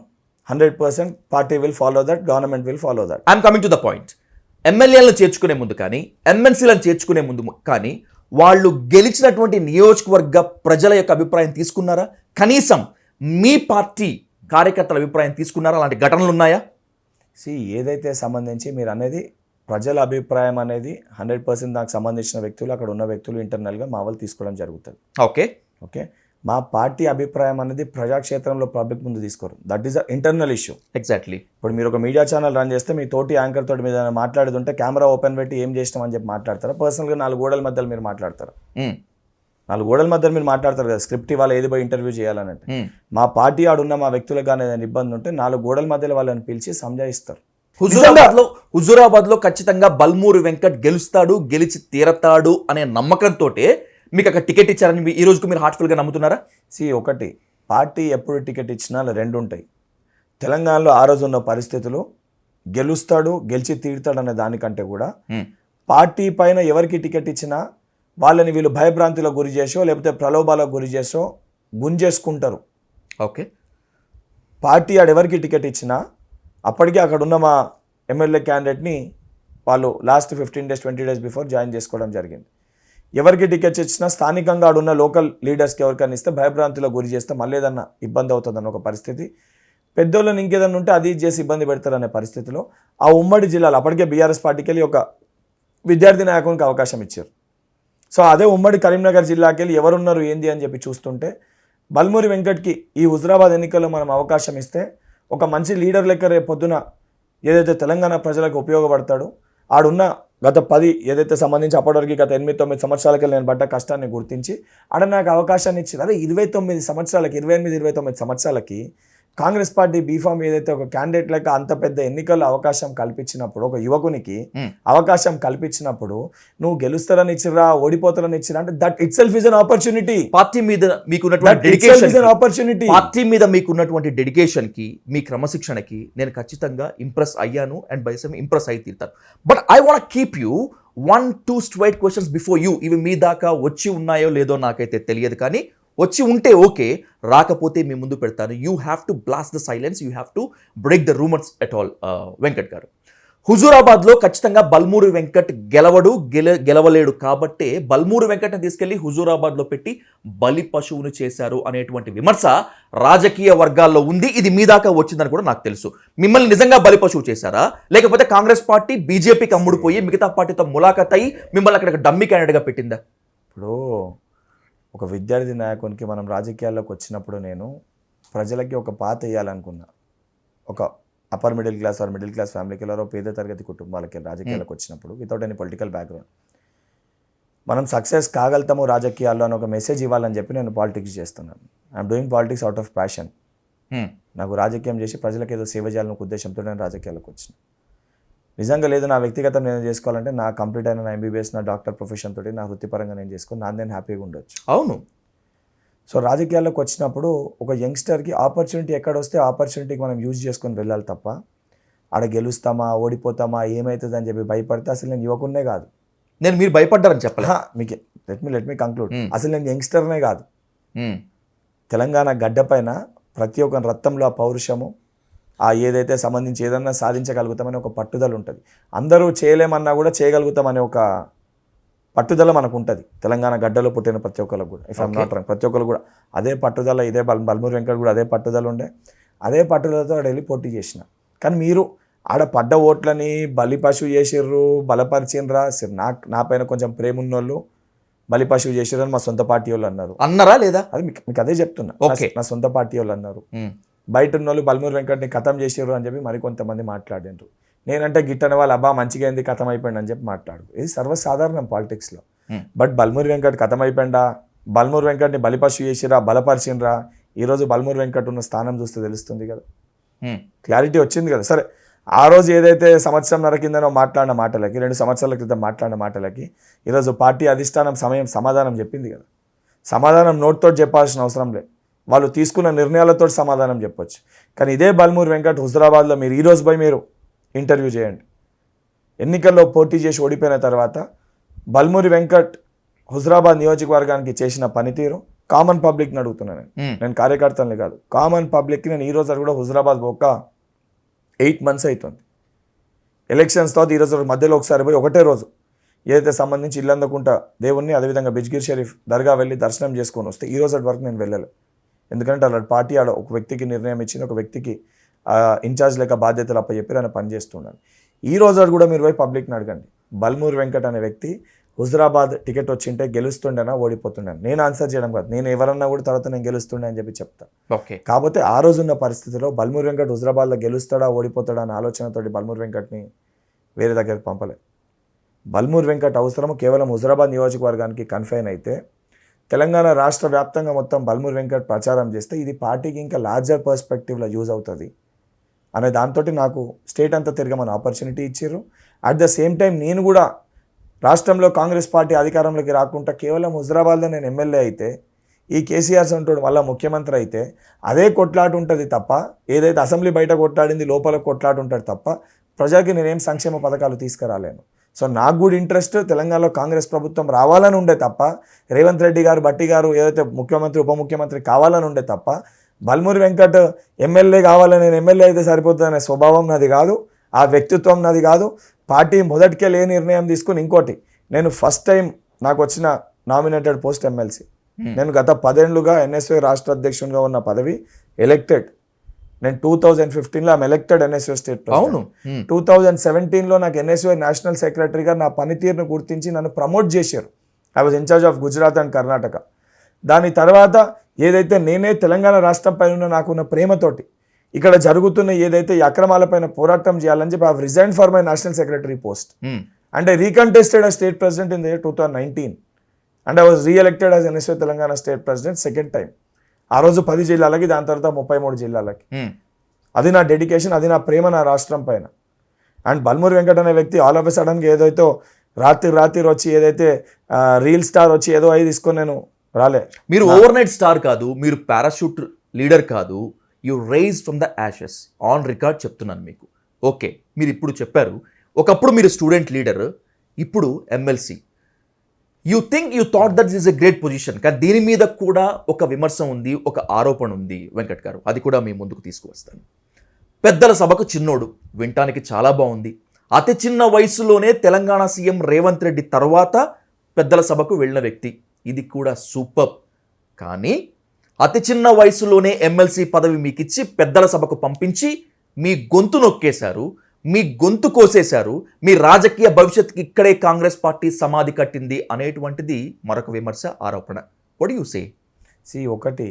100% party will follow that, government will follow that. I'm coming to the point. ఎమ్మెల్యేలను చేర్చుకునే ముందు కానీ, ఎమ్మెల్సీలను చేర్చుకునే ముందు కానీ వాళ్ళు గెలిచినటువంటి నియోజకవర్గ ప్రజల యొక్క అభిప్రాయం తీసుకున్నారా? కనీసం మీ పార్టీ కార్యకర్తల అభిప్రాయం తీసుకున్నారా? అలాంటి ఘటనలు ఉన్నాయా? ఏదైతే సంబంధించి మీరు అనేది ప్రజల అభిప్రాయం అనేది 100% దానికి సంబంధించిన వ్యక్తులు, అక్కడ ఉన్న వ్యక్తులు ఇంటర్నల్గా మా వాళ్ళు తీసుకోవడం జరుగుతుంది. ఓకే, మా పార్టీ అభిప్రాయం అనేది ప్రజాక్షేత్రంలో పబ్లిక్ ముందు తీసుకోరు. That is a internal issue. Exactly. ఇప్పుడు మీరు ఒక మీడియా ఛానల్ రన్ చేస్తే మీ తోటి యాంకర్ తోటి మీద మాట్లాడుతుంటే కెమెరా ఓపెన్ పెట్టి ఏం చేసినాం అని చెప్పి మాట్లాడతారా? పర్సనల్గా 4 గోడల మధ్యలో మీరు మాట్లాడతారా? 4 గోడల మధ్యలో మీరు మాట్లాడతారు కదా, స్క్రిప్ట్ ఇవాళ ఏది పోయి ఇంటర్వ్యూ చేయాలనంటే. మా పార్టీ ఆడున్న మా వ్యక్తులకు కానీ ఏదైనా ఇబ్బంది ఉంటే 4 గోడల మధ్యలో వాళ్ళని పిలిచి సంజాయిస్తారు. హుజూరాబాద్ లో ఖచ్చితంగా బల్మూరు వెంకట్ గెలుస్తాడు, గెలిచి తీరతాడు అనే నమ్మకంతో మీకు అక్కడ టికెట్ ఇచ్చారని ఈ రోజుకు మీరు హార్ట్ఫుల్గా నమ్ముతున్నారా? ఒకటి, పార్టీ ఎప్పుడు టికెట్ ఇచ్చినా 2 ఉంటాయి. తెలంగాణలో ఆ రోజు ఉన్న పరిస్థితులు గెలుస్తాడు, గెలిచి తీరుతాడు అనే దానికంటే కూడా పార్టీ పైన ఎవరికి టికెట్ ఇచ్చినా వాళ్ళని వీళ్ళు భయభ్రాంతిలో గురి చేసో, లేకపోతే ప్రలోభాలకు గురి చేసో గుంజేసుకుంటారు. ఓకే, పార్టీ ఆడెవరికి టికెట్ ఇచ్చినా అప్పటికే అక్కడ ఉన్న మా ఎమ్మెల్యే క్యాండిడేట్ని వాళ్ళు last 15 days 20 days before join చేసుకోవడం జరిగింది. ఎవరికి టికెట్స్ ఇచ్చినా స్థానికంగా ఆడున్న లోకల్ లీడర్స్కి ఎవరికైనా ఇస్తే భయభ్రాంతిలో గురి చేస్తే మళ్ళీ ఏదన్నా ఇబ్బంది అవుతుందన్న ఒక పరిస్థితి, పెద్దోళ్ళని ఇంకేదన్నా ఉంటే అది చేసి ఇబ్బంది పెడతారనే పరిస్థితిలో ఆ ఉమ్మడి జిల్లాలో అప్పటికే బీఆర్ఎస్ పార్టీకి వెళ్ళి ఒక విద్యార్థి నాయకునికి అవకాశం ఇచ్చారు. సో అదే ఉమ్మడి కరీంనగర్ జిల్లాకి వెళ్ళి ఎవరున్నారు ఏంది అని చెప్పి చూస్తుంటే బల్మూరి వెంకట్కి ఈ హుజురాబాద్ ఎన్నికల్లో మనం అవకాశం ఇస్తే ఒక మంచి లీడర్ లెక్క రేపు పొద్దున ఏదైతే తెలంగాణ ప్రజలకు ఉపయోగపడతాడో, ఆడున్న గత 10 ఏదైతే సంబంధించి అప్పటివరకు గత 8-9 సంవత్సరాలకి నేను పడ్డ కష్టాన్ని గుర్తించి ఆడ నాకు అవకాశాన్ని ఇచ్చింది. అదే 29 సంవత్సరాలకి 28-29 సంవత్సరాలకి కాంగ్రెస్ పార్టీ బీఫామ్ ఏదైతే ఒక క్యాండిడేట్ లెక్క అంత పెద్ద ఎన్నికల్లో అవకాశం కల్పించినప్పుడు, ఒక యువకునికి అవకాశం కల్పించినప్పుడు నువ్వు గెలుస్తారని ఇచ్చిరా ఓడిపోతారని ఇచ్చిరా అంటే that it self is an opportunity. Party మీద మీకున్నటువంటి డెడికేషన్, ఆపర్చునిటీ పార్టీ మీద మీకున్నటువంటి డెడికేషన్ కి, మీ క్రమశిక్షణకి నేను ఖచ్చితంగా ఇంప్రెస్ అయ్యాను అండ్ బై సమ్ ఇంప్రెస్ అయి తీరుతాను. But I want keep you 1-2 straight questions before you. ఇవి మీ దాకా వచ్చి ఉన్నాయో లేదో నాకైతే తెలియదు, కానీ వచ్చి ఉంటే ఓకే, రాకపోతే మీ ముందు పెడతాను. You have to blast the silence, you have to break the rumours at all. Venkat గారు, హుజూరాబాద్లో ఖచ్చితంగా బల్మూరి వెంకట్ గెలవలేడు కాబట్టే బల్మూరి వెంకట్ని తీసుకెళ్లి హుజూరాబాద్లో పెట్టి బలి పశువును చేశారు అనేటువంటి విమర్శ రాజకీయ వర్గాల్లో ఉంది. ఇది మీ దాకా వచ్చిందని కూడా నాకు తెలుసు. మిమ్మల్ని నిజంగా బలి పశువు చేశారా, లేకపోతే కాంగ్రెస్ పార్టీ బీజేపీకి అమ్ముడుపోయి మిగతా పార్టీతో ములాఖత్ అయ్యి మిమ్మల్ని అక్కడ డమ్మీ క్యాండిడేట్గా పెట్టిందా? ఇప్పుడు ఒక విద్యార్థి నాయకునికి మనం రాజకీయాల్లోకి వచ్చినప్పుడు నేను ప్రజలకి ఒక పాత వేయాలనుకున్నా. ఒక upper middle class or middle class ఫ్యామిలీకి ఎవరో పేద తరగతి కుటుంబాలకి రాజకీయాలకు వచ్చినప్పుడు వితౌట్ ఎనీ పొలిటికల్ బ్యాక్గ్రౌండ్ మనం సక్సెస్ కాగలుగుతాము రాజకీయాల్లో అని ఒక మెసేజ్ ఇవ్వాలని చెప్పి నేను పాలిటిక్స్ చేస్తున్నాను. I'm doing politics out of passion. నాకు రాజకీయం చేసి ప్రజలకు ఏదో సేవ చేయాలనే ఉద్దేశంతో నేను రాజకీయాలకు వచ్చిన. నిజంగా లేదు నా వ్యక్తిగతం నేను చేసుకోవాలంటే నా కంప్లీట్ అయిన నా ఎంబీబీఎస్ నా డాక్టర్ ప్రొఫెషన్ తోటి నా వృత్తిపరంగా నేను చేసుకుని నేను హ్యాపీగా ఉండొచ్చు. అవును. సో రాజకీయాల్లోకి వచ్చినప్పుడు ఒక యంగ్స్టర్కి ఆపర్చునిటీ ఎక్కడ వస్తే ఆపర్చునిటీకి మనం యూజ్ చేసుకొని వెళ్ళాలి తప్ప ఆడ గెలుస్తామా ఓడిపోతామా ఏమవుతుంది అని చెప్పి భయపడితే అసలు నేను యువకున్నే కాదు. మీరు భయపడ్డారని చెప్పలే మీకు లెట్ మీ కంక్లూడ్. అసలు నేను యంగ్స్టర్నే కాదు. తెలంగాణ గడ్డ పైన ప్రతి ఒక్క రక్తంలో ఆ పౌరుషము, ఆ ఏదైతే సంబంధించి ఏదన్నా సాధించగలుగుతామని ఒక పట్టుదల ఉంటుంది. అందరూ చేయలేమన్నా కూడా చేయగలుగుతామనే ఒక పట్టుదల మనకు ఉంటుంది. తెలంగాణ గడ్డలో పుట్టిన ప్రతి ఒక్కరికి కూడా, ఇఫ్ ఐమ్ నాట్ రాంగ్, ప్రతి ఒక్కరు కూడా అదే పట్టుదల, ఇదే బల్మూరి వెంకట్ కూడా అదే పట్టుదల ఉండే. అదే పట్టుదలతో ఆడ వెళ్ళి పోటీ చేసిన. కానీ మీరు ఆడ పడ్డ ఓట్లని బలి పశువు చేసిర్రు, బలపరిచినరా, నా పైన కొంచెం ప్రేమ ఉన్నోళ్ళు బలి పశువు చేసిర్రు అని మా సొంత పార్టీ వాళ్ళు అన్నారా లేదా? అది మీకు అదే చెప్తున్నా. నా సొంత పార్టీ వాళ్ళు అన్నారు. బయట ఉన్న వాళ్ళు బల్మూరి వెంకట్ని ఖతం చేసారు అని చెప్పి మరికొంతమంది మాట్లాడారు. నేనంటే గిట్టని వాళ్ళు అబ్బా మంచిగా అయింది ఖతం అయిపోయింది అని చెప్పి మాట్లాడు. ఇది సర్వసాధారణం పాలిటిక్స్లో. బట్ బల్మూరి వెంకట్ ఖతం అయిపోయిందా, బల్మూరి వెంకట్ని బలిపశు చేసిరా, బలపరిచినరా, ఈరోజు బల్మూరి వెంకట్ ఉన్న స్థానం చూస్తే తెలుస్తుంది కదా, క్లారిటీ వచ్చింది కదా. సరే, ఆ రోజు ఏదైతే సంవత్సరంన్నర కిందనో మాట్లాడిన మాటలకి, 2 సంవత్సరాల క్రితం మాట్లాడిన మాటలకి ఈరోజు పార్టీ అధిష్టానం సమాధానం చెప్పింది కదా. సమాధానం నోట్తో చెప్పాల్సిన అవసరం లేదు, వాళ్ళు తీసుకున్న నిర్ణయాలతో సమాధానం చెప్పొచ్చు. కానీ ఇదే బల్మూరి వెంకట్ హుజూరాబాద్లో మీరు ఈరోజు పోయి మీరు ఇంటర్వ్యూ చేయండి. ఎన్నికల్లో పోటీ చేసి ఓడిపోయిన తర్వాత బల్మూరి వెంకట్ హుజూరాబాద్ నియోజకవర్గానికి చేసిన పనితీరు కామన్ పబ్లిక్ని అడుగుతున్నాను. నేను కార్యకర్తల్ని కాదు, కామన్ పబ్లిక్కి. నేను ఈరోజు కూడా హుజూరాబాద్ ఒక 8 months అవుతుంది. ఎలక్షన్స్ తర్వాత ఈరోజు మధ్యలో ఒకసారి పోయి ఒకటే రోజు ఏదైతే సంబంధించి ఇల్లందుకుంట దేవుణ్ణి, అదేవిధంగా బిజ్గిర్ షరీఫ్ దర్గా వెళ్ళి దర్శనం చేసుకొని వస్తే ఈ రోజు వరకు నేను వెళ్ళలేదు. ఎందుకంటే అలా పార్టీ ఆడ ఒక వ్యక్తికి నిర్ణయం ఇచ్చింది, ఒక వ్యక్తికి ఇన్ఛార్జ్ లేక బాధ్యతలు అప్పచెప్పి ఆయన పనిచేస్తున్నాను. ఈ రోజు కూడా మీరు పోయి పబ్లిక్ని అడగండి, బల్మూరి వెంకట్ అనే వ్యక్తి హుజూరాబాద్ టికెట్ వచ్చింటే గెలుస్తుండేనా ఓడిపోతుండేనా? నేను ఆన్సర్ చేయడం కాదు, నేను ఎవరన్నా కూడా తర్వాత నేను గెలుస్తుండే అని చెప్పి చెప్తా. కాకపోతే ఆ రోజున్న పరిస్థితిలో బల్మూరి వెంకట్ హుజూరాబాద్లో గెలుస్తాడా ఓడిపోతాడా అనే ఆలోచనతోటి బల్మూరి వెంకట్ని వేరే దగ్గరికి పంపలేదు. బల్మూరి వెంకట్ అవసరం కేవలం హుజూరాబాద్ నియోజకవర్గానికి కన్ఫైన్ అయితే, తెలంగాణ రాష్ట్ర వ్యాప్తంగా మొత్తం బల్మూరి వెంకట్ ప్రచారం చేస్తే ఇది పార్టీకి ఇంకా లార్జర్ పర్స్పెక్టివ్లో యూజ్ అవుతుంది అనే దాంతో నాకు స్టేట్ అంతా తిరగమని ఆపర్చునిటీ ఇచ్చారు. అట్ ద సేమ్ టైం నేను కూడా రాష్ట్రంలో కాంగ్రెస్ పార్టీ అధికారంలోకి రాకుండా కేవలం హుజూరాబాద్లో నేను ఎమ్మెల్యే అయితే, ఈ కేసీఆర్ అంటాడు మళ్ళీ ముఖ్యమంత్రి అయితే అదే కొట్లాట ఉంటుంది తప్ప, ఏదైతే అసెంబ్లీ బయట కొట్లాడింది లోపల కొట్లాట ఉంటుంది తప్ప ప్రజలకి నేనేం సంక్షేమ పథకాలు తీసుకురాలేను. సో నాకు కూడా ఇంట్రెస్ట్ తెలంగాణలో కాంగ్రెస్ ప్రభుత్వం రావాలని ఉండే తప్ప, రేవంత్ రెడ్డి గారు బట్టి గారు ఏదైతే ముఖ్యమంత్రి ఉప ముఖ్యమంత్రి కావాలని ఉండే తప్ప, బల్మూరి వెంకట్ ఎమ్మెల్యే కావాలని నేను ఎమ్మెల్యే అయితే సరిపోతుందనే స్వభావం నాది కాదు, ఆ వ్యక్తిత్వం నాది కాదు. పార్టీ మొదటికే ఏ నిర్ణయం తీసుకుని, ఇంకోటి నేను ఫస్ట్ టైం నాకు వచ్చిన నామినేటెడ్ పోస్ట్ ఎమ్మెల్సీ. నేను గత 10 ఏళ్లుగా ఎన్ఎస్వై రాష్ట్ర అధ్యక్షునిగా ఉన్న పదవి ఎలక్టెడ్. నేను 2015లో ఎలక్టెడ్ ఎన్ఎస్వై స్టేట్ ప్రెసిడెంట్. 2017లో నాకు ఎన్ఎస్వై నేషనల్ సెక్రటరీగా నా పనితీరును గుర్తించి నన్ను ప్రమోట్ చేశారు. I was in charge of Gujarat and Karnataka. దాని తర్వాత ఏదైతే నేనే తెలంగాణ రాష్ట్రం పైన నాకున్న ప్రేమతోటి ఇక్కడ జరుగుతున్న ఏదైతే ఈ అక్రమాలపైన పోరాటం చేయాలని చెప్పి I have resigned for my national secretary post and I recontested as state president in the year 2019 and I was re-elected as NSY Telangana state president second time. ఆ రోజు 10 జిల్లాలకి, దాని తర్వాత 33 జిల్లాలకి. అది నా డెడికేషన్, అది నా ప్రేమ నా రాష్ట్రం పైన. అండ్ బల్మూరి వెంకట్ అనే వ్యక్తి ఆల్ ఆఫ్ ఎ సడన్గా ఏదైతే రాత్రి వచ్చి ఏదైతే రీల్ స్టార్ వచ్చి ఏదో అయి తీసుకొని నేను రాలే. మీరు ఓవర్ నైట్ స్టార్ కాదు, మీరు పారాషూట్ లీడర్ కాదు, you rise from the ashes. On record చెప్తున్నాను మీకు. ఓకే, మీరు ఇప్పుడు చెప్పారు ఒకప్పుడు మీరు స్టూడెంట్ లీడర్, ఇప్పుడు MLC. You thought that is a great position. కానీ దీని మీద కూడా ఒక విమర్శ ఉంది, ఒక ఆరోపణ ఉంది వెంకట్ గారు. అది కూడా మీ ముందుకు తీసుకువస్తాను. పెద్దల సభకు చిన్నోడు వినటానికి చాలా బాగుంది. అతి చిన్న వయసులోనే తెలంగాణ సీఎం రేవంత్ రెడ్డి తర్వాత పెద్దల సభకు వెళ్ళిన వ్యక్తి, ఇది కూడా సూపర్. కానీ అతి చిన్న వయసులోనే ఎమ్మెల్సీ పదవి మీకు ఇచ్చి పెద్దల సభకు పంపించి మీ గొంతు నొక్కేశారు, మీ గొంతు కోసేశారు, మీ రాజకీయ భవిష్యత్తుకి ఇక్కడే కాంగ్రెస్ పార్టీ సమాధి కట్టింది అనేటువంటిది మరొక విమర్శ, ఆరోపణ. What you say? ఒకటి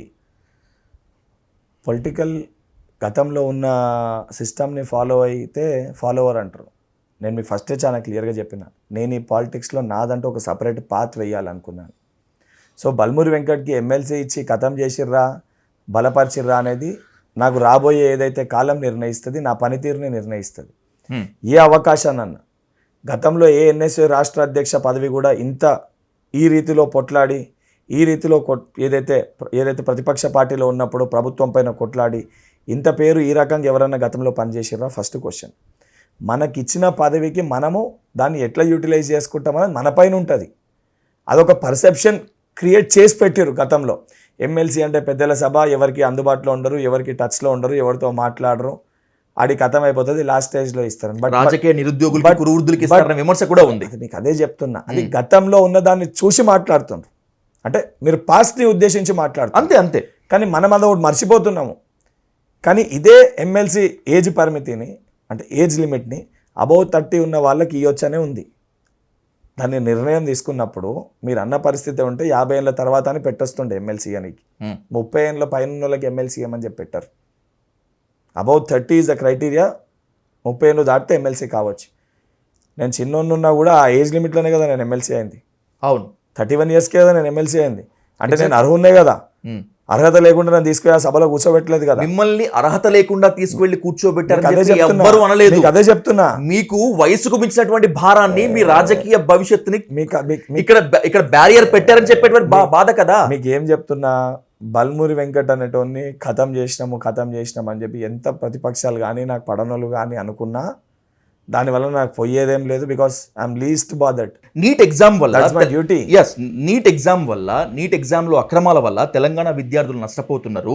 పొలిటికల్ గతంలో ఉన్న సిస్టమ్ని ఫాలో అయితే ఫాలోవర్ అంటారు. నేను మీకు ఫస్టే చాలా క్లియర్గా చెప్పిన, నేను ఈ పాలిటిక్స్లో నాదంటూ ఒక సపరేట్ పాత్ వేయాలనుకున్నాను. సో బల్మూరి వెంకట్కి ఎమ్మెల్సీ ఇచ్చి ఖతం చేసిర్రా, బలపరిచిర్రా అనేది నాకు రాబోయే ఏదైతే కాలం నిర్ణయిస్తుంది, నా పనితీరుని నిర్ణయిస్తుంది. ఏ అవకాశానన్నా గతంలో ఏ ఎన్ఎస్ఏ రాష్ట్ర అధ్యక్ష పదవి కూడా ఇంత ఈ రీతిలో పొట్లాడి, ఈ రీతిలో ఏదైతే ప్రతిపక్ష పార్టీలో ఉన్నప్పుడు ప్రభుత్వం పైన కొట్లాడి ఇంత పేరు ఈ రకంగా ఎవరన్నా గతంలో పనిచేసిర్రా? First question. మనకిచ్చిన పదవికి మనము దాన్ని ఎట్లా యూటిలైజ్ చేసుకుంటామని మన పైన ఉంటుంది. అదొక పర్సెప్షన్ క్రియేట్ చేసి పెట్టారు గతంలో. ఎమ్మెల్సీ అంటే పెద్దల సభ, ఎవరికి అందుబాటులో ఉండరు, ఎవరికి టచ్లో ఉండరు, ఎవరితో మాట్లాడరు, ఆడి కథం అయిపోతుంది, లాస్ట్ స్టేజ్లో ఇస్తారు. బట్ రాజకీయ నిరుద్యోగులకు, కురువృద్ధులకి ఇస్తారన్న విమర్శ కూడా ఉంది. మీకు అదే చెప్తున్నా, అది గతంలో ఉన్న దాన్ని చూసి మాట్లాడుతున్నారు. అంటే మీరు పాస్ట్ని ఉద్దేశించి మాట్లాడుతున్నారు. అంతే. కానీ మనం అదొకటి మర్చిపోతున్నాము. కానీ ఇదే ఎమ్మెల్సీ ఏజ్ పరిమితిని, అంటే ఏజ్ లిమిట్ని అబౌవ్ 30 ఉన్న వాళ్ళకి ఇవ్వచ్చనే ఉంది. దాన్ని నిర్ణయం తీసుకున్నప్పుడు మీరు అన్న పరిస్థితి ఉంటే 50 ఏళ్ళ తర్వాత అని పెట్టొస్తుండే ఎమ్మెల్సీ అని. 30 ఏళ్ళ పైన వాళ్ళకి ఎమ్మెల్సీ అని చెప్పి పెట్టారు. Above 30 is the criteria. 30 ఏళ్ళు దాటితే ఎమ్మెల్సీ కావచ్చు. నేను చిన్నోన్నున్నా కూడా ఆ ఏజ్ లిమిట్లోనే కదా నేను ఎమ్మెల్సీ అయింది. అవును, 31 ఇయర్స్కే కదా నేను ఎమ్మెల్సీ అయింది. అంటే నేను అర్హున్నే కదా, అర్హత లేకుండా నేను తీసుకెళ్ళి సభలో కూర్చోబెట్టలేదు కదా. మిమ్మల్ని అర్హత లేకుండా తీసుకువెళ్ళి కూర్చోబెట్టారు, అదే చెప్తున్నా. మీకు వయసుకు మించినటువంటి భారాన్ని, మీ రాజకీయ భవిష్యత్తుని ఇక్కడ బ్యారియర్ పెట్టారని చెప్పేటువంటి బాధ కదా. మీకు ఏం చెప్తున్నా, బల్మూరి వెంకట్ అనేటోన్ని ఖతం చేసినాం అని చెప్పి ఎంత ప్రతిపక్షాలు కానీ నాకు పడనోళ్ళు కానీ అనుకున్నా దానివల్ల నాకు పోయేదేం లేదు. Because I'm least bothered. NEET exam వల్ల, డ్యూటీ. ఎస్, నీట్ ఎగ్జామ్లో అక్రమాల వల్ల తెలంగాణ విద్యార్థులు నష్టపోతున్నారు,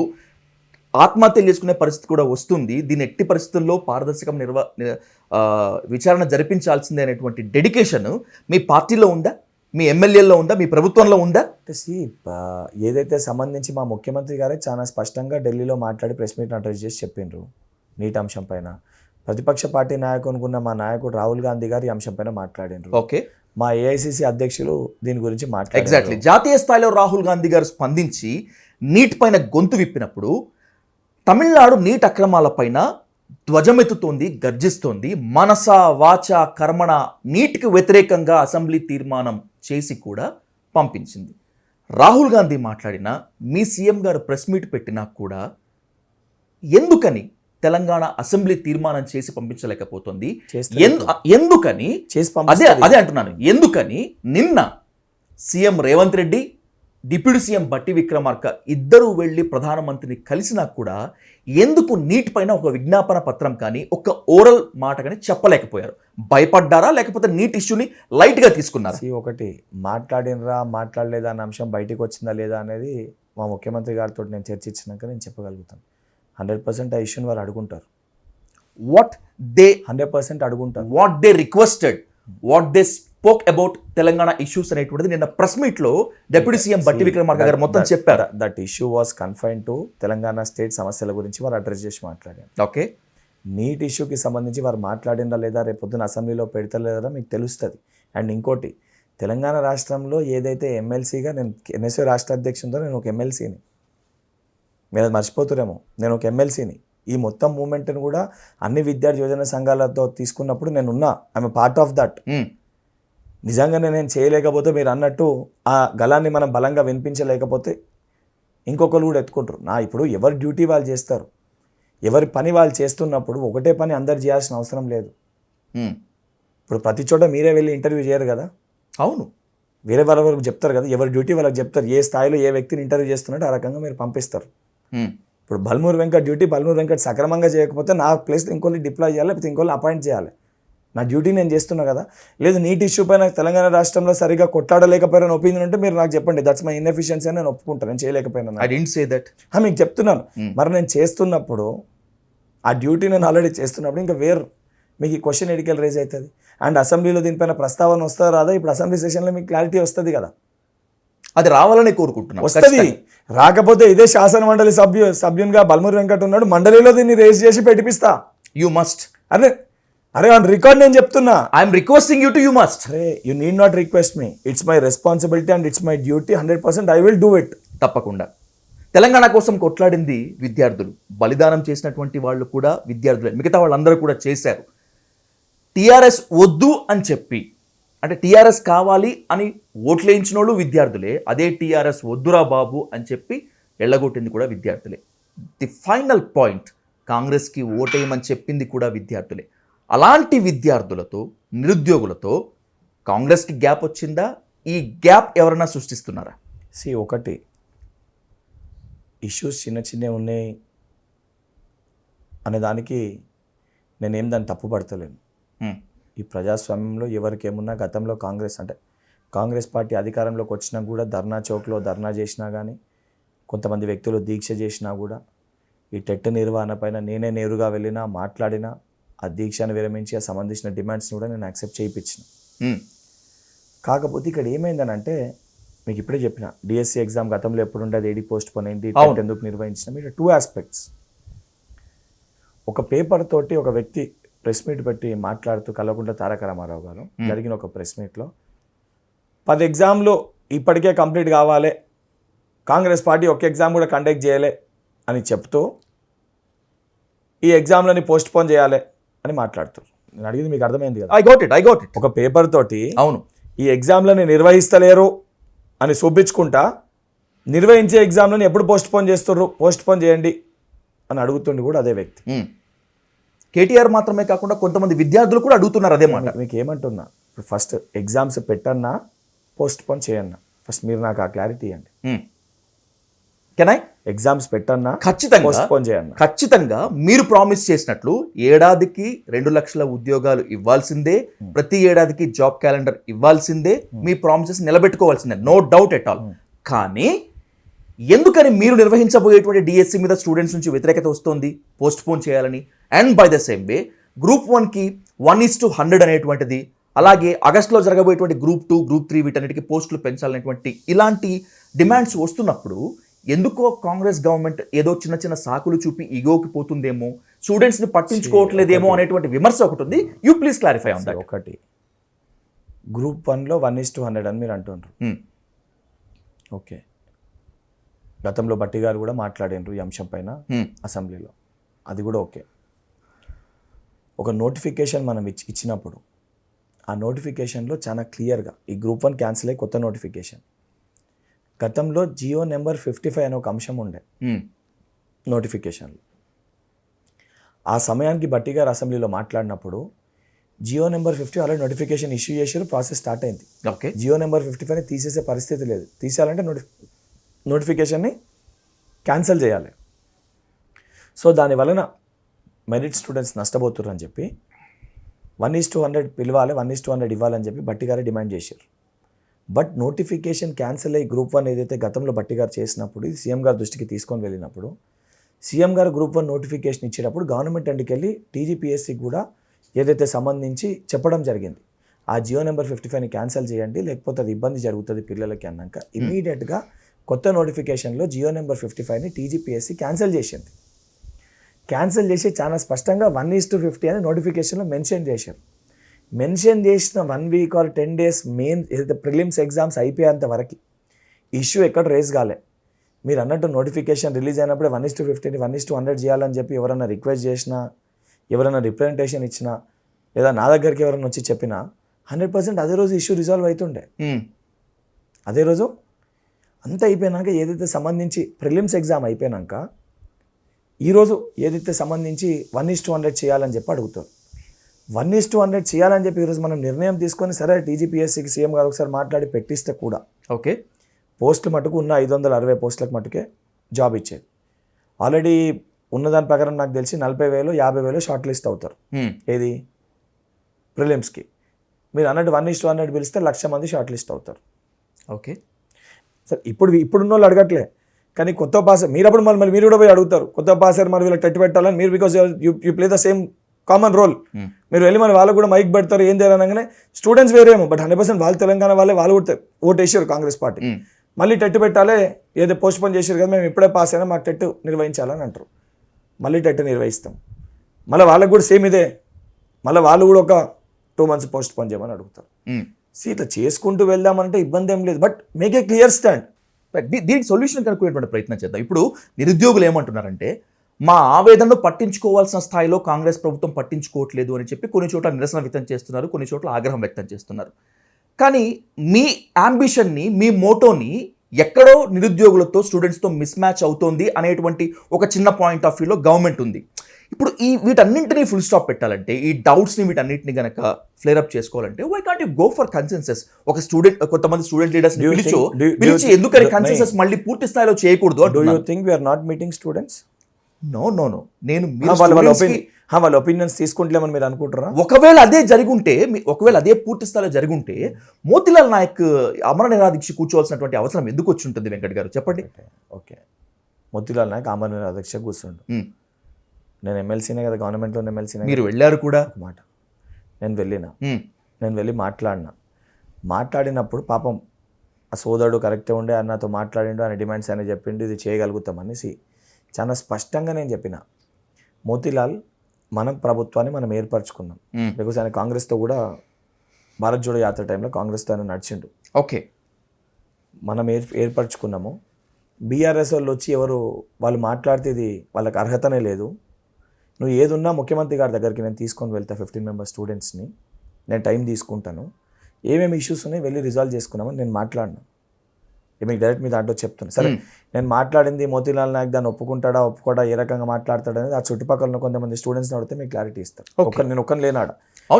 ఆత్మహత్యలు చేసుకునే పరిస్థితి కూడా వస్తుంది. దీని ఎట్టి పరిస్థితుల్లో పారదర్శకం విచారణ జరిపించాల్సిందే అనేటువంటి డెడికేషన్ మీ పార్టీలో ఉందా, మీ ఎమ్మెల్యేలో ఉందా, మీ ప్రభుత్వంలో ఉందా? ఏదైతే సంబంధించి మా ముఖ్యమంత్రి గారే చాలా స్పష్టంగా ఢిల్లీలో మాట్లాడి ప్రెస్ మీట్ అడ్రస్ చేసి చెప్పిండ్రు నీట్ అంశం పైన. ప్రతిపక్ష పార్టీ నాయకుడు అనుకున్న మా నాయకుడు రాహుల్ గాంధీ గారు ఈ అంశం పైన మాట్లాడిండ్రు. ఓకే, మా ఏఐసిసి అధ్యక్షులు దీని గురించి మాట్లాడారు. ఎగ్జాక్ట్లీ. జాతీయ స్థాయిలో రాహుల్ గాంధీ గారు స్పందించి నీట్ పైన గొంతు విప్పినప్పుడు తమిళనాడు నీట్ అక్రమాల పైన ధ్వజమెత్తుతోంది, గర్జిస్తోంది. మనస వాచ కర్మణ నీట్కి వ్యతిరేకంగా అసెంబ్లీ తీర్మానం చేసి కూడా పంపించింది. రాహుల్ గాంధీ మాట్లాడినా, మీ సీఎం గారు ప్రెస్ మీట్ పెట్టినా కూడా ఎందుకని తెలంగాణ అసెంబ్లీ తీర్మానం చేసి పంపించలేకపోతుంది? ఎందుకని? అదే అంటున్నాను. ఎందుకని నిన్న CM Revanth Reddy, deputy CM Bhatti Vikramarka ఇద్దరూ వెళ్ళి ప్రధానమంత్రిని కలిసినా కూడా ఎందుకు నీట్ పైన ఒక విజ్ఞాపన పత్రం కానీ, ఒక ఓరల్ మాట కానీ చెప్పలేకపోయారు? భయపడ్డారా, లేకపోతే నీట్ ఇష్యూని లైట్గా తీసుకున్నారా? ఒకటి మాట్లాడినరా మాట్లాడలేదా అన్న అంశం బయటకు వచ్చిందా లేదా అనేది మా ముఖ్యమంత్రి గారితో నేను చర్చించినాక నేను చెప్పగలుగుతాను. 100% ఆ ఇష్యూని వారు అడుగుంటారు. 100% అడుగుంటారు. What they requested, what they spoke about Telangana issues అనేటువంటిది నిన్న ప్రెస్ మీట్ లో డిప్యూటీ సీఎం బట్టి విక్రమార్క గారు మొత్తం చెప్పారు. That issue was confine to Telangana state సమస్యల గురించి వారు అడ్రస్ చేసి మాట్లాడారు. ఓకే, నీట్ ఇష్యూకి సంబంధించి వారు మాట్లాడిందా లేదా, రేపు పొద్దున అసెంబ్లీలో పెడతలేదా మీకు తెలుస్తుంది. అండ్ ఇంకోటి, తెలంగాణ రాష్ట్రంలో ఏదైతే ఎమ్మెల్సీగా నేను ఎన్ఎస్ఏ రాష్ట్ర అధ్యక్షుడితో నేను ఒక ఎమ్మెల్సీని, మీరు అది మర్చిపోతురేమో, నేను ఒక ఎమ్మెల్సీని. ఈ మొత్తం మూమెంట్ని కూడా అన్ని విద్యార్థి యోజన సంఘాలతో తీసుకున్నప్పుడు నేనున్నా, ఐఎమ్ పార్ట్ ఆఫ్ దట్. నిజంగానే నేను చేయలేకపోతే, మీరు అన్నట్టు ఆ గలాన్ని మనం బలంగా వినిపించలేకపోతే ఇంకొకరు కూడా ఎత్తుకుంటారు. ఇప్పుడు ఎవరి డ్యూటీ వాళ్ళు చేస్తారు, ఎవరి పని వాళ్ళు చేస్తున్నప్పుడు ఒకటే పని అందరు చేయాల్సిన అవసరం లేదు. ఇప్పుడు ప్రతి చోట మీరే వెళ్ళి ఇంటర్వ్యూ చేయరు కదా, అవును, వేరే వాళ్ళ వరకు చెప్తారు కదా, ఎవరి డ్యూటీ వాళ్ళకి చెప్తారు. ఏ స్థాయిలో ఏ వ్యక్తిని ఇంటర్వ్యూ చేస్తున్నట్టు ఆ రకంగా మీరు పంపిస్తారు. ఇప్పుడు బల్మూర్ వెంకట్ డ్యూటీ బల్మూర్ వెంకట్ సక్రమంగా చేయకపోతే నా ప్లేస్లో ఇంకోళ్ళు డిప్లాయ్ చేయాలి, లేకపోతే ఇంకోళ్ళు అపాయింట్ చేయాలి. నా డ్యూటీ నేను చేస్తున్నా కదా. లేదు నీట్ ఇష్యూ పైన తెలంగాణ రాష్ట్రంలో సరిగా కొట్లాడలేకపోయిన ఒపీనియన్ ఉంటే మీరు నాకు చెప్పండి, దట్స్ మై ఇన్ఎఫిషియన్సీ అని నేను ఒప్పుకుంటాను. నేను చేయలేకపోయినా ఐ డిడ్ంట్ సే దట్. మీకు చెప్తున్నాను. మరి నేను చేస్తున్నప్పుడు ఆ డ్యూటీ నేను ఆల్రెడీ చేస్తున్నప్పుడు ఇంకా మీకు ఈ క్వశ్చన్ ఎడికల్ రేజ్ అవుతుంది. అండ్ అసెంబ్లీలో దీనిపైన ప్రస్తావన వస్తుందా రాదా, ఇప్పుడు అసెంబ్లీ సెషన్లో మీకు క్లారిటీ వస్తుంది కదా. అది రావాలని కోరుకుంటున్నాను. వస్తుంది. రాకపోతే ఇదే శాసన మండలి సభ్యునిగా బల్మూరి వెంకట్ ఉన్నాడు, మండలిలో దీన్ని రేజ్ చేసి పెట్టిపిస్తా. You must. అరే ఆన్ రికార్డ్ నేను చెప్తున్నా. I'm requesting you to you must. అరే you need not request me, it's my responsibility and it's my duty. 100% I will do it. తప్పకుండా. తెలంగాణ కోసం కొట్లాడింది విద్యార్థులు, బలిదానం చేసినటువంటి వాళ్ళు కూడా విద్యార్థులే, మిగతా వాళ్ళందరూ కూడా చేశారు. టీఆర్ఎస్ వద్దు అని చెప్పి, అంటే టీఆర్ఎస్ కావాలి అని ఓట్లేయించిన వాళ్ళు విద్యార్థులే, అదే టీఆర్ఎస్ వద్దురా బాబు అని చెప్పి ఎళ్ళగొట్టింది కూడా విద్యార్థులే. ది ఫైనల్ పాయింట్, కాంగ్రెస్కి ఓటేయమని చెప్పింది కూడా విద్యార్థులే. అలాంటి విద్యార్థులతో, నిరుద్యోగులతో కాంగ్రెస్కి గ్యాప్ వచ్చిందా? ఈ గ్యాప్ ఎవరైనా సృష్టిస్తున్నారా? ఒకటి ఇష్యూస్ చిన్నవి ఉన్నాయి అనే దానికి నేనేం దాన్ని తప్పు పడతలేను. ఈ ప్రజాస్వామ్యంలో ఎవరికి ఏమున్నా, గతంలో కాంగ్రెస్ పార్టీ అధికారంలోకి వచ్చినా కూడా ధర్నా చౌక్లో ధర్నా చేసినా కానీ, కొంతమంది వ్యక్తులు దీక్ష చేసినా కూడా, ఈ టెట్ నిర్వహణ పైన నేనే నేరుగా వెళ్ళినా మాట్లాడినా, ఆ దీక్షను విరమించి ఆ సంబంధించిన డిమాండ్స్ని కూడా నేను యాక్సెప్ట్ చేయించిన. కాకపోతే ఇక్కడ ఏమైందని అంటే, మీకు ఇప్పుడే చెప్పిన డిఎస్సి ఎగ్జామ్ గతంలో ఎప్పుడు ఉండేది, ఏడి పోస్ట్ పోన్ అయింది, టెట్ ఎందుకు నిర్వహించిన, మీరు 2 ఆస్పెక్ట్స్. ఒక పేపర్ తోటి ఒక వ్యక్తి ప్రెస్ మీట్ పెట్టి మాట్లాడుతూ, కల్వకుంట్ల తారక రామారావు గారు జరిగిన ఒక ప్రెస్ మీట్లో 10 ఎగ్జామ్లు ఇప్పటికే కంప్లీట్ కావాలి, కాంగ్రెస్ పార్టీ ఒక ఎగ్జామ్ కూడా కండక్ట్ చేయలే అని చెప్తూ ఈ ఎగ్జామ్లని పోస్ట్ పోన్ చేయాలి అని మాట్లాడుతారు. నేను అడిగింది మీకు అర్థమైంది కదా? I got it. ఒక పేపర్ తోటి అవును, ఈ ఎగ్జామ్లని నిర్వహిస్తలేరు అని చూపించుకుంటా, నిర్వహించే ఎగ్జామ్లను ఎప్పుడు పోస్ట్ పోన్ చేస్తుర్రు, పోస్ట్ పోన్ చేయండి అని అడుగుతుండి కూడా అదే వ్యక్తి. కేటీఆర్ మాత్రమే కాకుండా కొంతమంది విద్యార్థులు కూడా అడుగుతున్నారు అదే మాట. మీకు ఏమంటున్నా, ఇప్పుడు ఫస్ట్ ఎగ్జామ్స్ పెట్టన్నా పోస్ట్ పోన్ చేయన్నా, ఫస్ట్ మీరు నాకు ఆ క్లారిటీ ఇవ్వండి. Can I? ఎగ్జామ్స్ పెట్టన్నా ఖచ్చితంగా పోస్ట్ పోన్ చేయన్నా. ఖచ్చితంగా మీరు ప్రామిస్ చేసినట్లు ఏడాదికి 2 లక్షల ఉద్యోగాలు ఇవ్వాల్సిందే, ప్రతి ఏడాదికి జాబ్ క్యాలెండర్ ఇవ్వాల్సిందే, మీ ప్రామిసెస్ నిలబెట్టుకోవాల్సిందే, నో డౌట్ ఎట్ ఆల్. కానీ ఎందుకని మీరు నిర్వహించబోయేటువంటి డిఎస్సి మీద స్టూడెంట్స్ నుంచి వ్యతిరేకత వస్తుంది పోస్ట్ పోన్ చేయాలని? And by the same way group 1కి 1:100 అనేటువంటిది, అలాగే ఆగస్టులో జరగబోయేటువంటి గ్రూప్ 2, గ్రూప్ 3 వీటన్నిటికీ పోస్టులు పెంచాలనేటువంటి ఇలాంటి డిమాండ్స్ వస్తున్నప్పుడు ఎందుకో కాంగ్రెస్ గవర్నమెంట్ ఏదో చిన్న చిన్న సాకులు చూపి ఈగోకి పోతుందేమో, స్టూడెంట్స్ని పట్టించుకోవట్లేదేమో అనేటువంటి విమర్శ ఒకటి ఉంది. You please clarify on that. ఒకటి, గ్రూప్ 1లో 1:100 అని మీరు అంటున్నారు. ఓకే, గతంలో బట్టి గారు కూడా మాట్లాడినారు ఈ అంశం పైన అసెంబ్లీలో, అది కూడా ఓకే. ఒక నోటిఫికేషన్ మనం ఇచ్చినప్పుడు ఆ నోటిఫికేషన్లో చాలా క్లియర్గా ఈ గ్రూప్ 1 క్యాన్సిల్ అయ్యి కొత్త నోటిఫికేషన్, గతంలో జియో నెంబర్ 55 అనే ఒక అంశం ఉండే నోటిఫికేషన్లో. ఆ సమయానికి బట్టి గారు అసెంబ్లీలో మాట్లాడినప్పుడు GO number 50 already notification issue చేశారు, ప్రాసెస్ స్టార్ట్ అయింది. ఓకే, జియో నెంబర్ 55ని తీసేసే పరిస్థితి లేదు, తీసేయాలంటే నోటిఫికేషన్ని క్యాన్సిల్ చేయాలి. సో దాని వలన మెరిట్ స్టూడెంట్స్ నష్టపోతున్నారు అని చెప్పి 1:100 పిలవాలి, 1:100 ఇవ్వాలని చెప్పి బట్టి గారు డిమాండ్ చేశారు. బట్ నోటిఫికేషన్ క్యాన్సిల్ అయ్యి గ్రూప్ 1 ఏదైతే గతంలో బట్టి గారు చేసినప్పుడు, ఇది సీఎం గారి దృష్టికి తీసుకొని వెళ్ళినప్పుడు, సీఎం గారు గ్రూప్ 1 నోటిఫికేషన్ ఇచ్చేటప్పుడు గవర్నమెంట్ అండికెళ్ళి టీజీపీఎస్సీకి కూడా ఏదైతే సంబంధించి చెప్పడం జరిగింది, ఆ జియో నెంబర్ 55ని క్యాన్సిల్ చేయండి, లేకపోతే అది ఇబ్బంది జరుగుతుంది పిల్లలకి అన్నాక ఇమీడియట్గా కొత్త నోటిఫికేషన్లో జియో నెంబర్ 55ని టీజీపీఎస్సీ క్యాన్సిల్ చేసింది. క్యాన్సిల్ చేసి చాలా స్పష్టంగా 1:50 అని నోటిఫికేషన్లో మెన్షన్ చేశారు. మెన్షన్ చేసిన 1 వీక్ ఆర్ 10 డేస్ మెయిన్ ఏదైతే ప్రిలిమ్స్ ఎగ్జామ్స్ అయిపోయేంత వరకు ఇష్యూ ఎక్కడ రేజ్ కాలే. మీరు అన్నట్టు నోటిఫికేషన్ రిలీజ్ అయినప్పుడే 1:50ని 1:100 చేయాలని చెప్పి ఎవరైనా రిక్వెస్ట్ చేసినా, ఎవరైనా రిప్రజెంటేషన్ ఇచ్చినా, లేదా నా దగ్గరికి ఎవరైనా వచ్చి చెప్పినా 100% అదే రోజు ఇష్యూ రిజాల్వ్ అవుతుండే. అదే రోజు అంతా అయిపోయినాక ఏదైతే సంబంధించి ప్రిలిమ్స్ ఎగ్జామ్ అయిపోయినాక ఈరోజు ఏదైతే సంబంధించి 1:100 చేయాలని చెప్పి అడుగుతారు. 1:100 చేయాలని చెప్పి ఈరోజు మనం నిర్ణయం తీసుకొని సరే టీజీపీఎస్సీకి సీఎం గారు ఒకసారి మాట్లాడి పెట్టిస్తే కూడా ఓకే పోస్టులు మటుకు ఉన్న 560 పోస్టులకు మటుకే జాబ్ ఇచ్చేది. ఆల్రెడీ ఉన్నదాని ప్రకారం నాకు తెలిసి 40,000 50,000 షార్ట్ లిస్ట్ అవుతారు. ఏది ప్రిలిమ్స్కి మీరు అన్నట్టు 1:100 పిలిస్తే 1,00,000 మంది షార్ట్ లిస్ట్ అవుతారు. ఓకే సరే ఇప్పుడున్న వాళ్ళు అడగట్లే, కానీ కొత్త పాస్ మీరు అప్పుడు మళ్ళీ మీరు కూడా పోయి అడుగుతారు కొత్త పాసర్ మరి వీళ్ళకి టెట్ పెట్టాలని మీరు, because you play the same common role. మీరు వెళ్ళి మరి వాళ్ళకు కూడా మైక్ పెడతారు ఏం చేయాలనగానే స్టూడెంట్స్ వేరేమో, బట్ 100% వాళ్ళు తెలంగాణ వాళ్ళు కూడా ఓటు వేసారు కాంగ్రెస్ పార్టీ. మళ్ళీ టెట్ పెట్టాలి, ఏదో పోస్ట్ పోన్ చేసారు కదా మేము ఇప్పుడే పాస్ అయినా మాకు టెట్ నిర్వహించాలని అంటారు. మళ్ళీ టెట్ నిర్వహిస్తాం, మళ్ళీ వాళ్ళకు కూడా సేమ్ ఇదే, మళ్ళీ వాళ్ళు కూడా ఒక 2 months పోస్ట్ పోన్ చేయమని అడుగుతారు. ఇట్లా చేసుకుంటూ వెళ్దామంటే ఇబ్బంది ఏం లేదు, but make a clear stand. దీనికి సొల్యూషన్ కనుక్కునేటువంటి ప్రయత్నం చేద్దాం. ఇప్పుడు నిరుద్యోగులు ఏమంటున్నారంటే మా ఆవేదనను పట్టించుకోవాల్సిన స్థాయిలో కాంగ్రెస్ ప్రభుత్వం పట్టించుకోవట్లేదు అని చెప్పి కొన్ని చోట్ల నిరసన వ్యక్తం చేస్తున్నారు, కొన్ని చోట్ల ఆగ్రహం వ్యక్తం చేస్తున్నారు. కానీ మీ అంబిషన్ని, మీ మోటోని ఎక్కడో నిరుద్యోగులతో స్టూడెంట్స్తో మిస్ మ్యాచ్ అవుతోంది అనేటువంటి ఒక చిన్న పాయింట్ ఆఫ్ వ్యూలో గవర్నమెంట్ ఉంది. ఇప్పుడు వీటన్నింటినీ ఫుల్ స్టాప్ పెట్టాలంటే, ఈ డౌట్స్ని వీటన్నింటిని గనక ఫ్లేర్ అప్ చేసుకోవాలంటే why can't you go for consensus? ఒక కొంతమంది స్టూడెంట్ లీడర్స్ పిలిచి ఎందుకని కన్సెన్సస్ మళ్ళీ పూర్తి స్థాయిలో చేయకూడదు? Do you think we're not meeting students? No no no నేను వాళ్ళ ఒపీనియన్స్ తీసుకుంటలేమని మీరు అనుకుంటారా? ఒకవేళ అదే పూర్తి స్థాయిలో జరుగుంటే మోతీలాల్ నాయక్ అమర నిరాదీక్ష కూర్చోవాల్సినటువంటి అవసరం ఎందుకు వచ్చి ఉంటుంది వెంకట్ గారు చెప్పండి. ఓకే, మోతీలాల్ నాయక్ అమర నిరాదీక్ష కూర్చుండు. నేను ఎమ్మెల్సీనే కదా, గవర్నమెంట్లో ఎమ్మెల్సీనే. మీరు వెళ్ళారు కూడా. ఒక మాట, నేను వెళ్ళి మాట్లాడినప్పుడు పాపం ఆ సోదరుడు కరెక్టే ఉండే, నాతో మాట్లాడిండు, ఆయన డిమాండ్స్ ఆయన చెప్పిండు, ఇది చేయగలుగుతామనేసి చాలా స్పష్టంగా నేను చెప్పిన. మోతీలాల్ మన ప్రభుత్వాన్ని మనం ఏర్పరచుకున్నాం, బికాస్ ఆయన కాంగ్రెస్తో కూడా భారత్ జోడో యాత్ర టైంలో కాంగ్రెస్తో ఆయన నడిచిండు. ఓకే, మనం ఏర్పరచుకున్నాము. బీఆర్ఎస్ వాళ్ళు వచ్చి వాళ్ళు మాట్లాడితే ఇది వాళ్ళకి అర్హతనే లేదు, నువ్వు ఏదున్నా ముఖ్యమంత్రి గారి దగ్గరికి నేను తీసుకొని వెళ్తా 15 members స్టూడెంట్స్ని, నేను టైం తీసుకుంటాను, ఏమేమి ఇష్యూస్ ఉన్నాయి వెళ్ళి రిజాల్వ్ చేసుకున్నామని నేను మాట్లాడినా. మీకు డైరెక్ట్ మీ దాంట్లో చెప్తాను. సరే నేను మాట్లాడింది మోతీలాల్ నాయక్ దాన్ని ఒప్పుకోడా ఏ రకంగా మాట్లాడతాడు అనేది ఆ చుట్టుపక్కల కొంతమంది స్టూడెంట్స్ని అడిగితే మీకు క్లారిటీ ఇస్తాను. నేను ఒక్కని లేనాడా,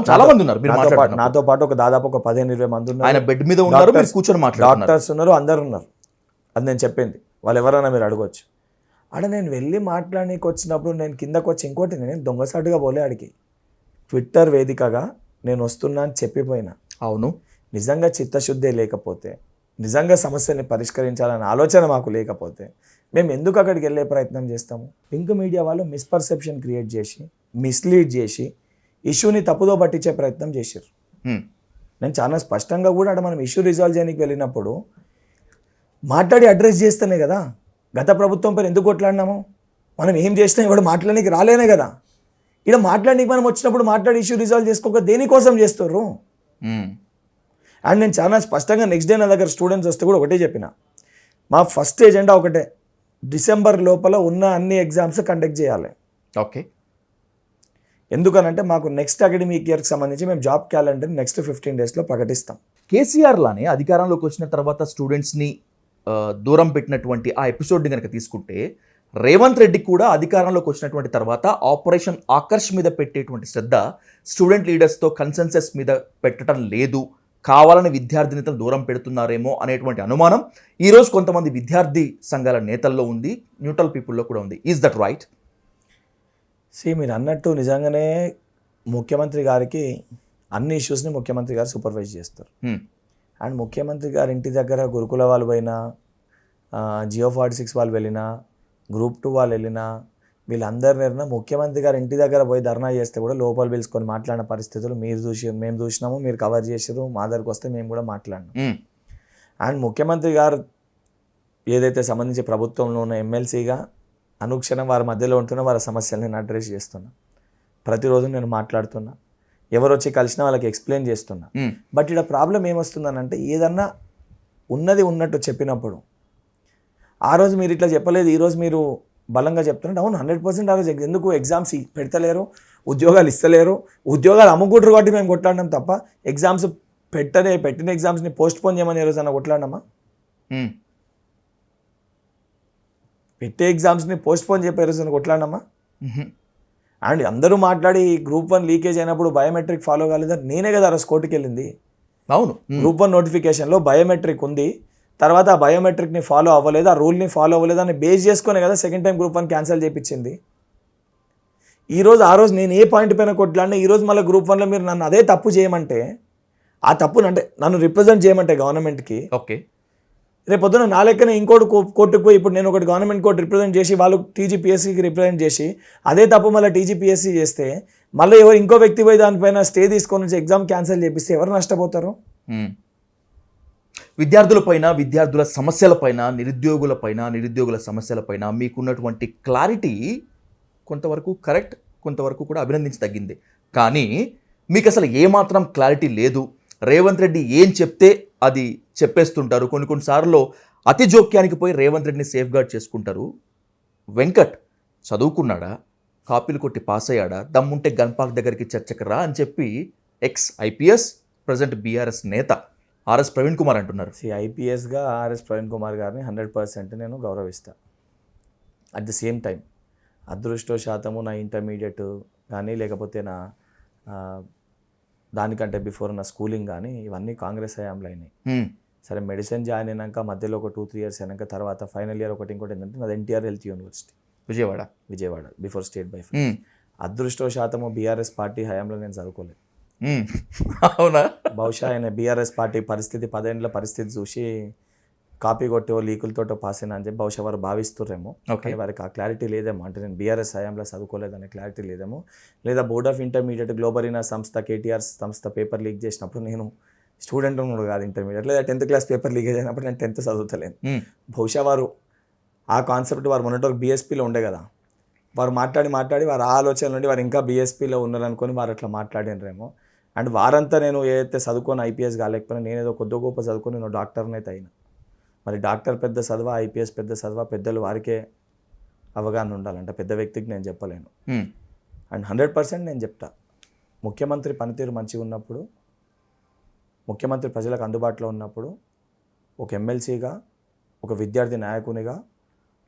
చాలా మంది ఉన్నారు నాతో పాటు దాదాపు ఒక 15-20 మంది ఉన్నారు. ఆయన బెడ్ మీద ఉన్నారు, కూర్చొని మాట్లాడుతున్నారు, డాక్టర్స్ ఉన్నారు, అందరు ఉన్నారు. అది నేను చెప్పింది, వాళ్ళు ఎవరైనా మీరు అడగవచ్చు. ఆడ నేను వెళ్ళి మాట్లాడడానికి వచ్చినప్పుడు నేను కిందకు వచ్చి ఇంకోటి నేను దొంగసాటుగా పోలే, ఆడికి ట్విట్టర్ వేదికగా నేను వస్తున్నా అని చెప్పిపోయినా. అవును, నిజంగా చిత్తశుద్ధే లేకపోతే, నిజంగా సమస్యని పరిష్కరించాలనే ఆలోచన మాకు లేకపోతే మేము ఎందుకు అక్కడికి వెళ్ళే ప్రయత్నం చేస్తాము? పింక్ మీడియా వాళ్ళు మిస్పర్సెప్షన్ క్రియేట్ చేసి, మిస్లీడ్ చేసి ఇష్యూని తప్పుదో పట్టించే ప్రయత్నం చేశారు. నేను చాలా స్పష్టంగా కూడా అక్కడ మనం ఇష్యూ రిజాల్వ్ చేయడానికి వెళ్ళినప్పుడు మాట్లాడి అడ్రస్ చేస్తేనే కదా. గత ప్రభుత్వం పైన ఎందుకు కొట్లాడినాము? మనం ఏం చేసినా ఇవాడు మాట్లాడడానికి రాలేనే కదా. ఇక్కడ మాట్లాడడానికి మనం వచ్చినప్పుడు మాట్లాడి ఇష్యూ రిజాల్వ్ చేసుకోక దేనికోసం చేస్తారు? అండ్ నేను చాలా స్పష్టంగా నెక్స్ట్ డే నా దగ్గర స్టూడెంట్స్ వస్తే కూడా ఒకటే చెప్పిన, మా ఫస్ట్ ఎజెండా ఒకటే, డిసెంబర్ లోపల ఉన్న అన్ని ఎగ్జామ్స్ కండక్ట్ చేయాలి. ఓకే, ఎందుకనంటే మాకు నెక్స్ట్ అకాడమిక్ ఇయర్కి సంబంధించి మేము జాబ్ క్యాలెండర్ నెక్స్ట్ 15 daysలో ప్రకటిస్తాం. కేసీఆర్ లానే అధికారంలోకి వచ్చిన తర్వాత స్టూడెంట్స్ని దూరం పెట్టినటువంటి ఆ ఎపిసోడ్ని కనుక తీసుకుంటే, రేవంత్ రెడ్డి కూడా అధికారంలోకి వచ్చినటువంటి తర్వాత ఆపరేషన్ ఆకర్ష్ మీద పెట్టేటువంటి శ్రద్ధ స్టూడెంట్ లీడర్స్తో కన్సెన్సస్ మీద పెట్టడం లేదు, కావాలని విద్యార్థి నేతలు దూరం పెడుతున్నారేమో అనేటువంటి అనుమానం ఈరోజు కొంతమంది విద్యార్థి సంఘాల నేతల్లో ఉంది, న్యూట్రల్ పీపుల్లో కూడా ఉంది. Is that right? మీరు అన్నట్టు నిజంగానే ముఖ్యమంత్రి గారికి అన్ని ఇష్యూస్ని ముఖ్యమంత్రి గారు సూపర్వైజ్ చేస్తారు. అండ్ ముఖ్యమంత్రి గారి ఇంటి దగ్గర గురుకుల వాళ్ళు పోయినా, జియో 46 వాళ్ళు వెళ్ళినా, గ్రూప్ 2 వాళ్ళు వెళ్ళినా, వీళ్ళందరినీ ముఖ్యమంత్రి గారు ఇంటి దగ్గర పోయి ధర్నా చేస్తే కూడా లోపల పిలుచుకొని మాట్లాడిన పరిస్థితులు మేము చూసినాము, మీరు కవర్ చేసారు, మా దగ్గరకు వస్తే మేము కూడా మాట్లాడినాం. అండ్ ముఖ్యమంత్రి గారు ఏదైతే సంబంధించి ప్రభుత్వంలో ఉన్న ఎమ్మెల్సీగా అనుక్షణం వారి మధ్యలో ఉంటున్న వారి సమస్యలను నేను అడ్రస్ చేస్తున్నా, ప్రతిరోజు నేను మాట్లాడుతున్నా, ఎవరు వచ్చి కలిసినా వాళ్ళకి ఎక్స్ప్లెయిన్ చేస్తున్నా. బట్ ఇక్కడ ప్రాబ్లం ఏమొస్తుందనంటే, ఏదన్నా ఉన్నది ఉన్నట్టు చెప్పినప్పుడు ఆ రోజు మీరు ఇట్లా చెప్పలేదు, ఈరోజు మీరు బలంగా చెప్తున్నారు. అవును, 100% ఆ రోజు ఎందుకు ఎగ్జామ్స్ పెడతలేరు, ఉద్యోగాలు ఇస్తలేరు, ఉద్యోగాలు అమ్ముకుంటారు కాబట్టి మేము కొట్లాడినాం తప్ప ఎగ్జామ్స్ పెట్టిన ఎగ్జామ్స్ని పోస్ట్ పోన్ చేయమని ఏ రోజు అన్న కొట్లాడినామా? పెట్టే ఎగ్జామ్స్ని పోస్ట్పోన్ చెప్పారు కొట్లాడమ్మా. అండ్ అందరూ మాట్లాడి గ్రూప్ 1 లీకేజ్ అయినప్పుడు బయోమెట్రిక్ ఫాలో కాలేదని నేనే కదా అరెస్ట్ కోర్టుకి వెళ్ళింది. అవును, గ్రూప్ 1 నోటిఫికేషన్లో బయోమెట్రిక్ ఉంది, తర్వాత ఆ బయోమెట్రిక్ని ఫాలో అవ్వలేదు, ఆ రూల్ని ఫాలో అవ్వలేదు అని బేస్ చేసుకునే కదా సెకండ్ టైం గ్రూప్ 1 క్యాన్సిల్ చేయించింది. ఆ రోజు నేను ఏ పాయింట్ పైన కొట్లాడినా ఈరోజు మళ్ళీ గ్రూప్ 1లో మీరు నన్ను అదే తప్పు చేయమంటే, ఆ తప్పును అంటే నన్ను రిప్రజెంట్ చేయమంటే గవర్నమెంట్కి, ఓకే, రేపు పొద్దున నా లెక్కనే ఇంకోటి కోర్టుకు పోయి ఇప్పుడు నేను ఒకటి గవర్నమెంట్ కోర్టు రిప్రజెంట్ చేసి వాళ్ళు టీజీపీఎస్సీకి రిప్రజెంట్ చేసి అదే తప్పు మళ్ళీ టీజీపీఎస్సీ చేస్తే మళ్ళీ ఇంకో వ్యక్తి పోయి దానిపైన స్టే తీసుకొని నుంచి ఎగ్జామ్ క్యాన్సిల్ చేపిస్తే ఎవరు నష్టపోతారు? విద్యార్థులపైన, విద్యార్థుల సమస్యలపైన, నిరుద్యోగుల సమస్యలపైన మీకున్నటువంటి క్లారిటీ కొంతవరకు కరెక్ట్, కొంతవరకు కూడా అభినందించదగ్గింది. కానీ మీకు అసలు ఏమాత్రం క్లారిటీ లేదు. రేవంత్ రెడ్డి ఏం చెప్తే అది చెప్పేస్తుంటారు. కొన్నిసార్లు అతి జోక్యానికి పోయి రేవంత్ రెడ్డిని సేఫ్ గార్డ్ చేసుకుంటారు. వెంకట్ చదువుకున్నాడా, కాపీలు కొట్టి పాస్ అయ్యాడా, దమ్ముంటే గన్పాక్ దగ్గరికి చర్చకు రా అని చెప్పి ఎక్స్ ఐపీఎస్ ప్రజెంట్ బీఆర్ఎస్ నేత ఆర్ఎస్ ప్రవీణ్ కుమార్ అంటున్నారు. ఐపీఎస్గా ఆర్ఎస్ ప్రవీణ్ కుమార్ గారిని 100% నేను గౌరవిస్తాను. అట్ ది సేమ్ టైం అదృష్టవశాత్తము నా ఇంటర్మీడియట్ కానీ లేకపోతే నా దానికంటే బిఫోర్ నా స్కూలింగ్ కానీ ఇవన్నీ కాంగ్రెస్ హయాంలో అయినాయి. సరే మెడిసిన్ జాయిన్ అయినాక మధ్యలో ఒక 2-3 ఇయర్స్ అయినాక తర్వాత ఫైనల్ ఇయర్ ఇంకోటి ఏంటంటే నాది NTR health university Vijayawada before state by. అదృష్టవశాత్తము బీఆర్ఎస్ పార్టీ హయాంలో నేను చదువుకోలేదు. అవునా? బహుశా ఆయన బీఆర్ఎస్ పార్టీ పరిస్థితి 10 ఏళ్ళ పరిస్థితి చూసి కాపీ కొట్టో లీకులతోటో పాస్ అయినా అని చెప్పి బహుశా వారు భావిస్తుర్రేమో. కానీ వారికి ఆ క్లారిటీ లేదేమో, అంటే నేను బీఆర్ఎస్ హయాంలో చదువుకోలేదనే క్లారిటీ లేదేమో, లేదా బోర్డ్ ఆఫ్ ఇంటర్మీడియట్ గ్లోబరీనా సంస్థ కేటీఆర్ సంస్థ పేపర్ లీక్ చేసినప్పుడు నేను స్టూడెంట్ కూడా కాదు ఇంటర్మీడియట్, లేదా 10th క్లాస్ పేపర్ లీక్ అయినప్పుడు నేను 10th చదువుతలేను. బహుశా వారు ఆ కాన్సెప్ట్ వారు మొన్నటి బీఎస్పీలో ఉండే కదా, వారు మాట్లాడి వారు ఆ ఆలోచన నుండి వారు ఇంకా బీఎస్పీలో ఉన్నారనుకొని వారు అట్లా మాట్లాడినరేమో. అండ్ వారంతా నేను ఏదైతే చదువుకొని ఐపీఎస్ కాలేకపోయినా నేనేదో కొద్ది గొప్ప చదువుకొని నేను డాక్టర్ని అయితే అయినా. మరి డాక్టర్ పెద్ద చదువా, ఐపీఎస్ పెద్ద చదువా, పెద్దలు వారికే అవగాహన ఉండాలంటే పెద్ద వ్యక్తికి నేను చెప్పలేను. అండ్ 100% నేను చెప్తా, ముఖ్యమంత్రి పనితీరు మంచిగా ఉన్నప్పుడు, ముఖ్యమంత్రి ప్రజలకు అందుబాటులో ఉన్నప్పుడు, ఒక ఎమ్మెల్సీగా, ఒక విద్యార్థి నాయకునిగా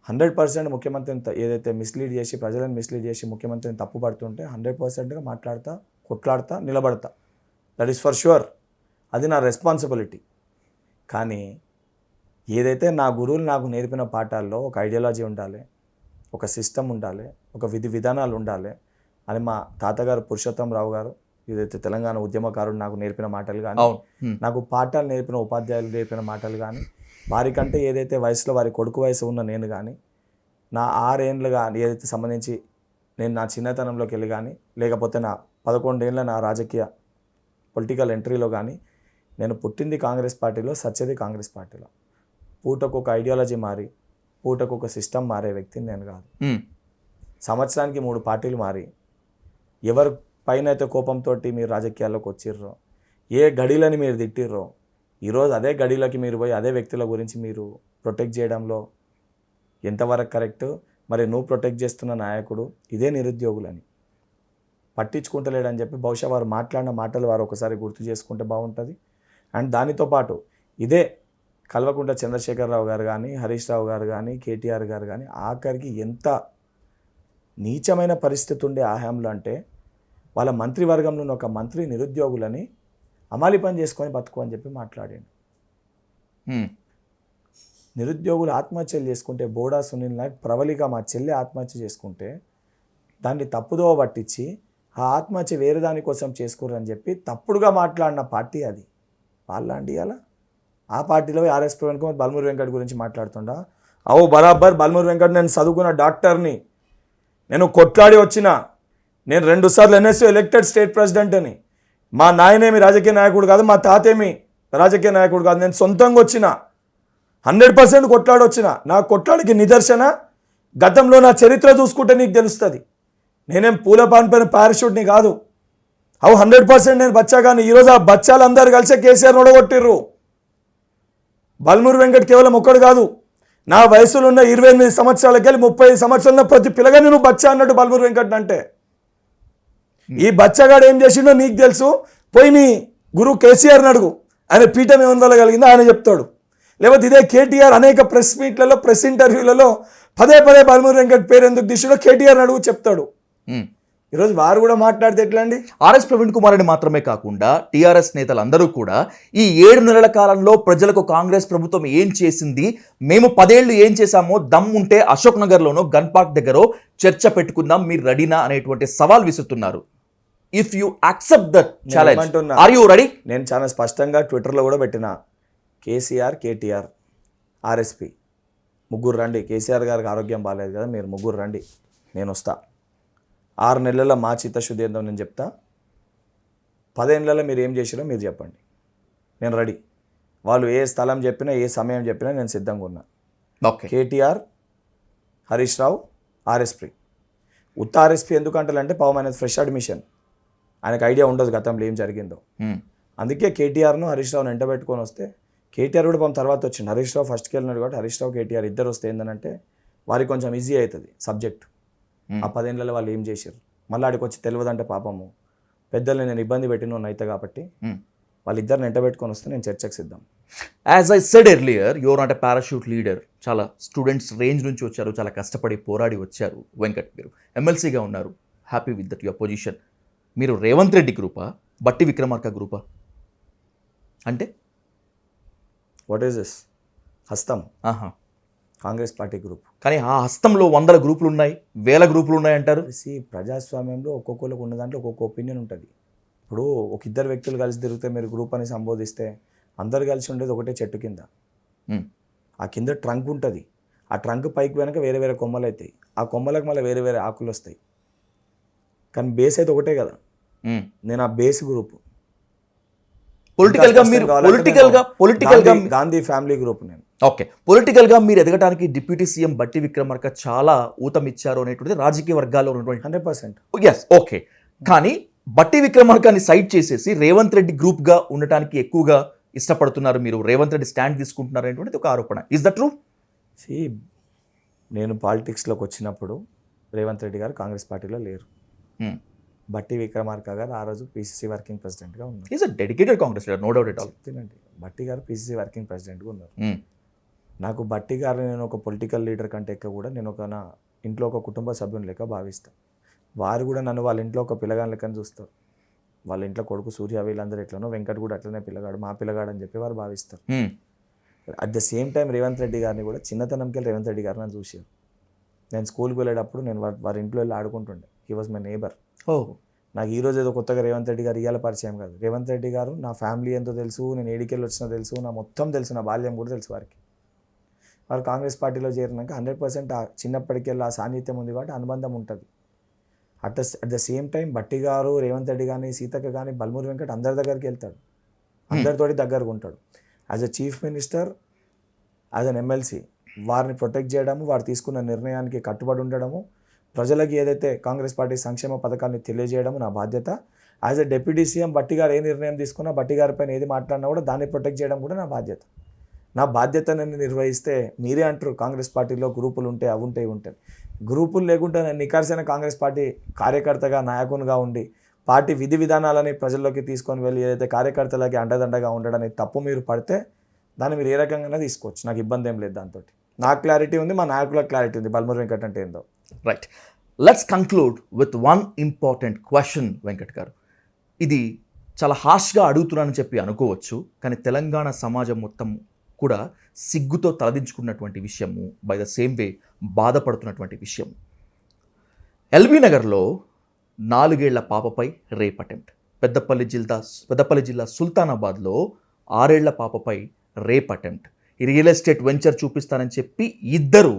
100% ముఖ్యమంత్రిని ఏదైతే మిస్లీడ్ చేసి ప్రజలను మిస్లీడ్ చేసి ముఖ్యమంత్రిని తప్పుపడుతుంటే 100%గా మాట్లాడతా, కొట్లాడతా, నిలబడతా. That is for sure. అది నా రెస్పాన్సిబిలిటీ. కానీ ఏదైతే నా గురువులు నాకు నేర్పిన పాఠాల్లో ఒక ఐడియాలజీ ఉండాలి, ఒక సిస్టమ్ ఉండాలి, ఒక విధానాలు ఉండాలి అని మా తాతగారు పురుషోత్తమరావు గారు ఏదైతే తెలంగాణ ఉద్యమకారుడు నాకు నేర్పిన మాటలు కానీ, నాకు పాఠాలు నేర్పిన ఉపాధ్యాయులు నేర్పిన మాటలు కానీ, వారికంటే ఏదైతే వయసులో వారి కొడుకు వయసు ఉన్న నేను కానీ, నా 6 ఏళ్ళు కానీ ఏదైతే సంబంధించి నేను నా చిన్నతనంలోకి వెళ్ళి కానీ, లేకపోతే నా 11 ఏళ్ళ నా రాజకీయ పొలిటికల్ ఎంట్రీలో కానీ, నేను పుట్టింది కాంగ్రెస్ పార్టీలో, సచ్చేది కాంగ్రెస్ పార్టీలో. పూటకు ఒక ఐడియాలజీ మారి, పూటకు ఒక సిస్టమ్ మారే వ్యక్తిని నేను కాదు. సంవత్సరానికి 3 పార్టీలు మారి, ఎవరి పైన అయితే కోపంతో మీరు రాజకీయాల్లోకి వచ్చిర్రో, ఏ గడిలని మీరు తిట్టిర్రో, ఈరోజు అదే గడిలోకి మీరు పోయి అదే వ్యక్తుల గురించి మీరు ప్రొటెక్ట్ చేయడంలో ఎంతవరకు కరెక్ట్? మరి నువ్వు ప్రొటెక్ట్ చేస్తున్న నాయకుడు ఇదే నిరుద్యోగులని పట్టించుకుంటలేడని చెప్పి బహుశా వారు మాట్లాడిన మాటలు వారు ఒకసారి గుర్తు చేసుకుంటే బాగుంటుంది. అండ్ దానితో పాటు ఇదే కల్వకుంట్ల చంద్రశేఖరరావు గారు కానీ, హరీష్ రావు గారు కానీ, కేటీఆర్ గారు కానీ ఆఖరికి ఎంత నీచమైన పరిస్థితి ఉండే ఆహాంలో అంటే వాళ్ళ మంత్రివర్గంలో ఒక మంత్రి నిరుద్యోగులని అమాలి పని చేసుకొని బతుకు అని చెప్పి మాట్లాడాడు. నిరుద్యోగులు ఆత్మహత్యలు చేసుకుంటే బోడా సునీల్ నాయక్ ప్రవళిక మా చెల్లి ఆత్మహత్య చేసుకుంటే దాన్ని తప్పుదోవ పట్టించి ఆ ఆత్మహత్య వేరే దానికోసం చేసుకోరని చెప్పి తప్పుడుగా మాట్లాడిన పార్టీ అది. వాళ్ళండి అలా ఆ పార్టీలో ఆర్ఎస్ ప్రవీణ్ కుమార్ బల్మూరి వెంకట్ గురించి మాట్లాడుతుండా, బరాబర్ బల్మూరి వెంకట్ నేను చదువుకున్న డాక్టర్ని, నేను కొట్లాడి వచ్చిన, నేను 2 సార్లు ఎన్ఎస్యూ ఎలక్టెడ్ స్టేట్ ప్రెసిడెంట్ అని, మా నాయనేమి రాజకీయ నాయకుడు కాదు, మా తాతేమి రాజకీయ నాయకుడు కాదు, నేను సొంతంగా వచ్చిన 100% కొట్లాడి వచ్చిన. నా కొట్లాడికి నిదర్శన గతంలో నా చరిత్ర చూసుకుంటే నీకు తెలుస్తుంది. నేనేం పూల పాన్పైన పారాషూట్ని కాదు. 100% నేను బచ్చా. కానీ ఈరోజు ఆ బచ్చాలు అందరు కలిసి కేసీఆర్ నొడగొట్టిర్రు. బల్మూరి వెంకట్ కేవలం ఒక్కడు కాదు, నా వయసులో ఉన్న 28 సంవత్సరాలకి వెళ్ళి 30 సంవత్సరాల ప్రతి పిల్లగాని నువ్వు బచ్చా అన్నట్టు బల్మూరి వెంకట్ అంటే. ఈ బచ్చగాడు ఏం చేసిండో నీకు తెలుసు. పోయి నీ గురువు కేసీఆర్ని అడుగు, ఆయన పీఠం ఏముందలగలిగిందో ఆయన చెప్తాడు. లేకపోతే ఇదే కేటీఆర్ అనేక ప్రెస్ మీట్లలో, ప్రెస్ ఇంటర్వ్యూలలో పదే పదే బల్మూరి వెంకట్ పేరు ఎందుకు తీసాడో కేటీఆర్ అడుగు చెప్తాడు. ఈరోజు వారు కూడా మాట్లాడితే ఎట్లా అండి? ఆర్ఎస్ ప్రవీణ్ కుమార్ అని మాత్రమే కాకుండా టీఆర్ఎస్ నేతలందరూ కూడా ఈ 7 నెలల కాలంలో ప్రజలకు కాంగ్రెస్ ప్రభుత్వం ఏం చేసింది, మేము 10 ఏళ్ళు ఏం చేశామో దమ్ముంటే అశోక్ నగర్లోనో గన్ పార్క్ దగ్గర చర్చ పెట్టుకుందాం, మీరు రెడీనా అనేటువంటి సవాల్ విసురుతున్నారు. If you accept that challenge, are you ready? నేను చాలా స్పష్టంగా ట్విట్టర్లో కూడా పెట్టిన, కేసీఆర్, కేటీఆర్, ఆర్ఎస్పి ముగ్గురు రండి. కేసీఆర్ గారికి ఆరోగ్యం బాగాలేదు కదా, మీరు ముగ్గురు రండి, నేను వస్తా. 6 నెలల మా చిత్తశుద్ధి ఏందో నేను చెప్తా. 10 ఏళ్ళలో మీరు ఏం చేసారో మీరు చెప్పండి, నేను రెడీ. వాళ్ళు ఏ స్థలం చెప్పినా ఏ సమయం చెప్పినా నేను సిద్ధంగా ఉన్నా. ఓకే. కేటీఆర్, హరీష్ రావు, ఆర్ఎస్పి. ఉత్త ఆర్ఎస్పి ఎందుకంటారంటే పాపం అనేది ఫ్రెష్ అడ్మిషన్, ఆయనకు ఐడియా ఉండదు గతంలో ఏం జరిగిందో. అందుకే కేటీఆర్ను హరీష్ రావును వెంట పెట్టుకొని వస్తే, కేటీఆర్ కూడా పాపం తర్వాత వచ్చింది. హరీష్ రావు ఫస్ట్కి వెళ్ళినాడు కాబట్టి హరీష్ రావు కేటీఆర్ ఇద్దరు వస్తే ఏంటంటే వారికి కొంచెం ఈజీ అవుతుంది సబ్జెక్ట్. ఆ 10 ఏళ్ళలో వాళ్ళు ఏం చేశారు మళ్ళీ ఆడికి వచ్చి తెలియదంటే పాపము పెద్దల్ని నేను ఇబ్బంది పెట్టిన అయితే కాబట్టి వాళ్ళిద్దరిని ఎంట పెట్టుకొని వస్తే నేను చర్చకు సిద్ధం. As I said earlier, your not a parachute leader. చాలా స్టూడెంట్స్ రేంజ్ నుంచి వచ్చారు, చాలా కష్టపడి పోరాడి వచ్చారు వెంకట్. మీరు ఎమ్మెల్సీగా ఉన్నారు, happy with that your position. మీరు రేవంత్ రెడ్డి గ్రూపా, బట్టి విక్రమార్క గ్రూపా? అంటే వాట్ ఈస్ దిస్? హస్తం కాంగ్రెస్ పార్టీ గ్రూప్. కానీ ఆ హస్తంలో 100 గ్రూపులు ఉన్నాయి, 1000 గ్రూపులు ఉన్నాయి అంటారు. ప్రజాస్వామ్యంలో ఒక్కొక్కరికి ఉన్న దాంట్లో ఒక్కొక్క ఒపీనియన్ ఉంటుంది. ఇప్పుడు ఒక ఇద్దరు వ్యక్తులు కలిసి తిరిగితే మీరు గ్రూప్ అని సంబోధిస్తే అందరు కలిసి ఉండేది ఒకటే చెట్టు కింద. ఆ కింద ట్రంక్ ఉంటుంది, ఆ ట్రంక్ పైకి వెనక వేరే వేరే కొమ్మలు అవుతాయి, ఆ కొమ్మలకు మళ్ళీ వేరే వేరే ఆకులు వస్తాయి, కానీ బేస్ అయితే ఒకటే కదా. నేను ఆ base group. Gandhi family group నేను. ఓకే, పొలిటికల్గా మీరు ఎదగడానికి డిప్యూటీ సీఎం బట్టి విక్రమార్క చాలా ఊతమిచ్చారు అనేటువంటిది రాజకీయ వర్గాల్లో ఉన్నటువంటి 100%. Yes, okay. కానీ బట్టి విక్రమార్కని సైడ్ చేసేసి రేవంత్ రెడ్డి గ్రూప్గా ఉండటానికి ఎక్కువగా ఇష్టపడుతున్నారు మీరు, రేవంత్ రెడ్డి స్టాండ్ తీసుకుంటున్నారు అనేటువంటిది ఒక ఆరోపణ. Is that true? నేను పాలిటిక్స్లోకి వచ్చినప్పుడు రేవంత్ రెడ్డి గారు కాంగ్రెస్ పార్టీలో లేరు. బట్టి విక్రమార్క గారు ఆ రోజు పీసీసీ వర్కింగ్ ప్రెసిడెంట్గా ఉన్నారు. Is a dedicated Congress leader, no doubt at all. తినండి, బట్టి గారు పీసీసీ వర్కింగ్ ప్రెసిడెంట్గా ఉన్నారు. నాకు బట్టి గారు నేను ఒక పొలిటికల్ లీడర్ కంటే ఎక్కువ కూడా నేను నా ఇంట్లో ఒక కుటుంబ సభ్యుని లెక్క భావిస్తాను. వారు కూడా నన్ను వాళ్ళ ఇంట్లో ఒక పిల్లగాని లెక్కని చూస్తారు. వాళ్ళ ఇంట్లో కొడుకు సూర్య వీళ్ళందరూ ఎట్లనో వెంకట్ కూడా అట్లనే పిల్లగాడు, మా పిల్లగాడు అని చెప్పి వారు భావిస్తారు. At the same time Revanth Reddy గారిని కూడా చిన్నతనంకి వెళ్ళి రేవంత్ రెడ్డి గారిని నన్ను చూశారు. నేను స్కూల్కి వెళ్ళేటప్పుడు నేను వారి ఇంట్లో వెళ్ళి ఆడుకుంటుండే. He was my neighbour. నాకు ఈరోజు ఏదో కొత్తగా రేవంత్ రెడ్డి గారు ఇవాళ పరిచయం కాదు. రేవంత్ రెడ్డి గారు నా ఫ్యామిలీ ఎంతో తెలుసు, నేను ఏడికెళ్ళి వచ్చినా తెలుసు, నా మొత్తం తెలుసు, నా బాల్యం కూడా తెలుసు వారికి. వారు కాంగ్రెస్ పార్టీలో చేరినాక 100% ఆ చిన్నప్పటికెళ్ళి ఆ సాన్నిధ్యం ఉంది కాబట్టి అనుబంధం ఉంటుంది. అట్ ద సేమ్ టైం బట్టి గారు, రేవంత్ రెడ్డి కానీ, సీతక్క కానీ, బల్మూరి వెంకట్ అందరి దగ్గరికి వెళ్తాడు, అందరితోటి దగ్గరగా ఉంటాడు. As a chief minister, as an MLC వారిని ప్రొటెక్ట్ చేయడము, వారు తీసుకున్న నిర్ణయానికి కట్టుబడి ఉండడము, ప్రజలకి ఏదైతే కాంగ్రెస్ పార్టీ సంక్షేమ పథకాన్ని తెలియజేయడం నా బాధ్యత. యాజ్ ఎ డిప్యూటీ సీఎం బట్టి గారు ఏ నిర్ణయం తీసుకున్నా, బట్టి గారి పైన ఏది మాట్లాడినా కూడా దాన్ని ప్రొటెక్ట్ చేయడం కూడా నా బాధ్యత. నా బాధ్యతను నిర్వహిస్తే మీరే అంటారు కాంగ్రెస్ పార్టీలో గ్రూపులు ఉంటే అవి ఉంటాయి ఉంటాయి. గ్రూపులు లేకుండా నేను నిఖార్సైన కాంగ్రెస్ పార్టీ కార్యకర్తగా, నాయకునిగా ఉండి పార్టీ విధి విధానాలని ప్రజల్లోకి తీసుకొని వెళ్ళి ఏదైతే కార్యకర్తలకి అండదండగా ఉండడానికి తప్పు మీరు పడితే దాన్ని మీరు ఏ రకంగా తీసుకోవచ్చు, నాకు ఇబ్బంది ఏం లేదు. దాంతో నాకు క్లారిటీ ఉంది, మా నాయకులకు క్లారిటీ ఉంది బల్మూరి వెంకట్ అంటే ఏందో. Right, let's conclude with one important question Venkat గారు. ఇది చాలా హార్ష్గా అడుగుతున్నానని చెప్పి అనుకోవచ్చు, కానీ తెలంగాణ సమాజం మొత్తం కూడా సిగ్గుతో తలదించుకున్నటువంటి విషయము, బై ద సేమ్ వే బాధపడుతున్నటువంటి విషయం. ఎల్బీ నగర్లో 4 ఏళ్ల పాపపై రేప్ అటెంప్ట్. పెద్దపల్లి జిల్లా సుల్తానాబాద్లో 6 ఏళ్ల పాపపై రేప్ అటెంప్ట్. ఈ రియల్ ఎస్టేట్ వెంచర్ చూపిస్తానని చెప్పి ఇద్దరు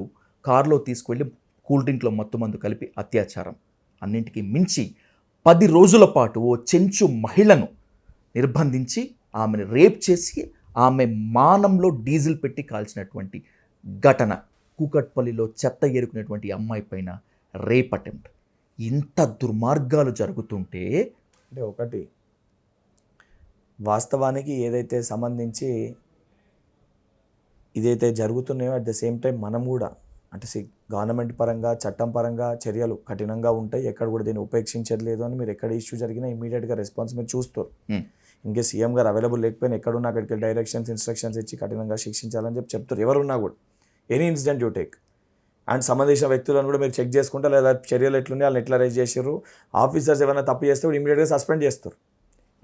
కారులో తీసుకువెళ్ళి కూల్ డ్రింక్లో మత్తుమందు కలిపి అత్యాచారం. అన్నింటికీ మించి 10 రోజుల పాటు ఓ చెంచు మహిళను నిర్బంధించి ఆమెను రేప్ చేసి ఆమె మానంలో డీజిల్ పెట్టి కాల్చినటువంటి ఘటన. కూకట్పల్లిలో చెత్త ఏరుకునేటువంటి అమ్మాయి పైన రేప్ అటెంప్ట్. ఇంత దుర్మార్గాలు జరుగుతుంటే అంటే ఒకటి వాస్తవానికి ఏదైతే సంబంధించి ఇదైతే జరుగుతున్నాయో అట్ ద సేమ్ టైం మనం కూడా అంటే గవర్నమెంట్ పరంగా చట్టం పరంగా చర్యలు కఠినంగా ఉంటాయి, ఎక్కడ కూడా దీన్ని ఉపేక్షించేది లేదు అని మీరు ఎక్కడ ఇష్యూ జరిగినా ఇమీడియట్గా రెస్పాన్స్ మీరు చూస్తారు. ఇంకే సీఎం గారు అవైలబుల్ లేకపోయినా ఎక్కడున్నా అక్కడికి డైరెక్షన్స్ ఇన్స్ట్రక్షన్స్ ఇచ్చి కఠినంగా శిక్షించాలని చెప్తారు ఎవరున్నా కూడా. Any incident you take, and సంబంధించిన వ్యక్తులను కూడా మీరు చెక్ చేసుకుంటే లేదా చర్యలు ఎట్లున్నాయి, వాళ్ళని ఎట్లా రైజ్ చేసారు, ఆఫీసర్స్ ఏమైనా తప్పు చేస్తే కూడా ఇమీడియట్గా సస్పెండ్ చేస్తారు.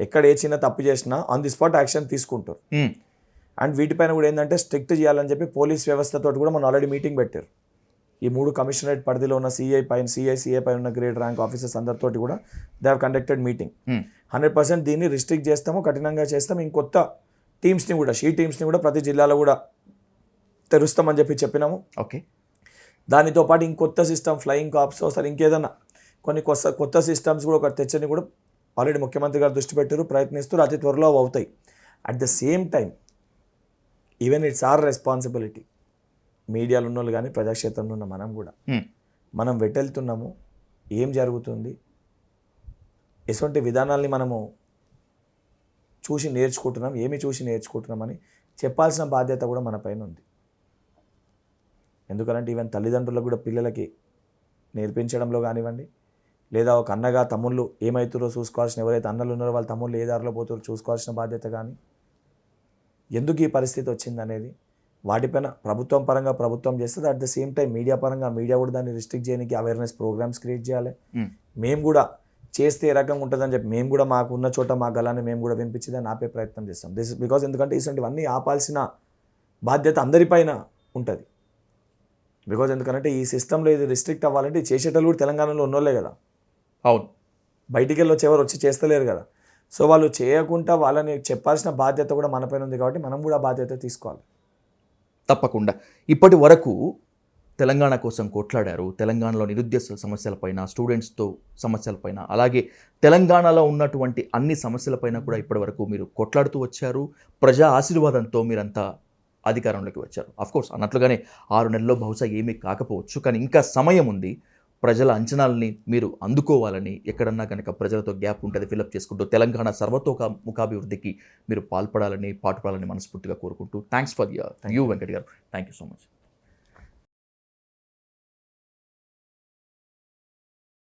ఎక్కడ ఏ చిన్న తప్పు చేసినా ఆన్ ది స్పాట్ యాక్షన్ తీసుకుంటారు. అండ్ వీటిపైన కూడా ఏంటంటే స్ట్రిక్ట్ చేయాలని చెప్పి పోలీస్ వ్యవస్థతో కూడా మనం ఆల్రెడీ మీటింగ్ పెట్టారు. ఈ 3 కమిషనరేట్ పరిధిలో ఉన్న సిఐ పైన ఉన్న గ్రేడ్ ర్యాంక్ ఆఫీసర్స్ అందరితోటి కూడా దే హ్యావ్ కండక్టెడ్ మీటింగ్. 100% దీన్ని రిస్ట్రిక్ట్ చేస్తాము, కఠినంగా చేస్తాము. ఇంకొత్త టీమ్స్ని కూడా టీమ్స్ని కూడా ప్రతి జిల్లాలో కూడా తెరుస్తామని చెప్పినాము. ఓకే. దానితో పాటు ఇంకొత్త సిస్టమ్ ఫ్లయింగ్ కాప్స్ సరే ఇంకేదన్నా కొన్ని కొత్త సిస్టమ్స్ కూడా ఒకటి తెచ్చని కూడా ఆల్రెడీ ముఖ్యమంత్రి గారు దృష్టి పెట్టారు, ప్రయత్నిస్తారు. అతి త్వరలో అవుతాయి. At the same time even it's our responsibility, మీడియాలో ఉన్న వాళ్ళు కానీ ప్రజాక్షేత్రంలో ఉన్న మనం కూడా మనం వెళ్తున్నాము, ఏం జరుగుతుంది, ఎటువంటి విధానాల్ని మనము చూసి నేర్చుకుంటున్నాం, ఏమి చూసి నేర్చుకుంటున్నామని చెప్పాల్సిన బాధ్యత కూడా మన పైన ఉంది. ఎందుకంటే ఈవెన్ తల్లిదండ్రులకు కూడా పిల్లలకి నేర్పించడంలో కానివ్వండి, లేదా ఒక అన్నగా తమ్ముళ్ళు ఏమవుతారో చూసుకోవాల్సిన, ఎవరైతే అన్నలు ఉన్నారో వాళ్ళ తమ్ముళ్ళు ఏ దారిలో పోతారో చూసుకోవాల్సిన బాధ్యత కానీ, ఎందుకు ఈ పరిస్థితి వచ్చింది అనేది వాటిపైన ప్రభుత్వం పరంగా ప్రభుత్వం చేస్తుంది. At the same time media పరంగా మీడియా కూడా దాన్ని రిస్ట్రిక్ట్ చేయడానికి అవేర్నెస్ ప్రోగ్రామ్స్ క్రియేట్ చేయాలి. మేము కూడా చేస్తే ఏ రకంగా ఉంటుందని చెప్పి మేము కూడా మాకు ఉన్న చోట మా గలాన్ని మేము కూడా వినిపించేదాన్ని ఆపే ప్రయత్నం చేస్తాం. దిస్ బికాజ్ ఎందుకంటే ఇటువంటివన్నీ ఆపాల్సిన బాధ్యత అందరిపైన ఉంటుంది. బికాజ్ ఎందుకంటే ఈ సిస్టంలో ఇది రిస్ట్రిక్ట్ అవ్వాలంటే చేసేటోళ్ళు కూడా తెలంగాణలో ఉన్నోళ్ళే కదా. అవును. బయటికి వెళ్ళి వచ్చేవారు వచ్చి చేస్తలేరు కదా. సో వాళ్ళు చేయకుండా వాళ్ళని చెప్పాల్సిన బాధ్యత కూడా మన పైన ఉంది కాబట్టి మనం కూడా బాధ్యత తీసుకోవాలి. తప్పకుండా. ఇప్పటి వరకు తెలంగాణ కోసం కొట్లాడారు. తెలంగాణలో నిరుద్యోగ సమస్యలపైన, స్టూడెంట్స్తో సమస్యలపైన, అలాగే తెలంగాణలో ఉన్నటువంటి అన్ని సమస్యలపైన కూడా ఇప్పటి వరకు మీరు కొట్లాడుతూ వచ్చారు. ప్రజా ఆశీర్వాదంతో మీరంతా అధికారంలోకి వచ్చారు. అఫ్కోర్స్ అన్నట్లుగానే 6 నెలల్లో బహుశా ఏమీ కాకపోవచ్చు, కానీ ఇంకా సమయం ఉంది. ప్రజల అంచనాలని మీరు అందుకోవాలని, ఎక్కడన్నా కనుక ప్రజలతో గ్యాప్ ఉంటుంది ఫిలప్ చేసుకుంటూ తెలంగాణ సర్వతోముఖాభివృద్ధికి మీరు పాటుపడాలని మనస్ఫూర్తిగా కోరుకుంటూ థ్యాంక్స్ ఫర్ యూ వెంకట్ గారు. Thank you so much.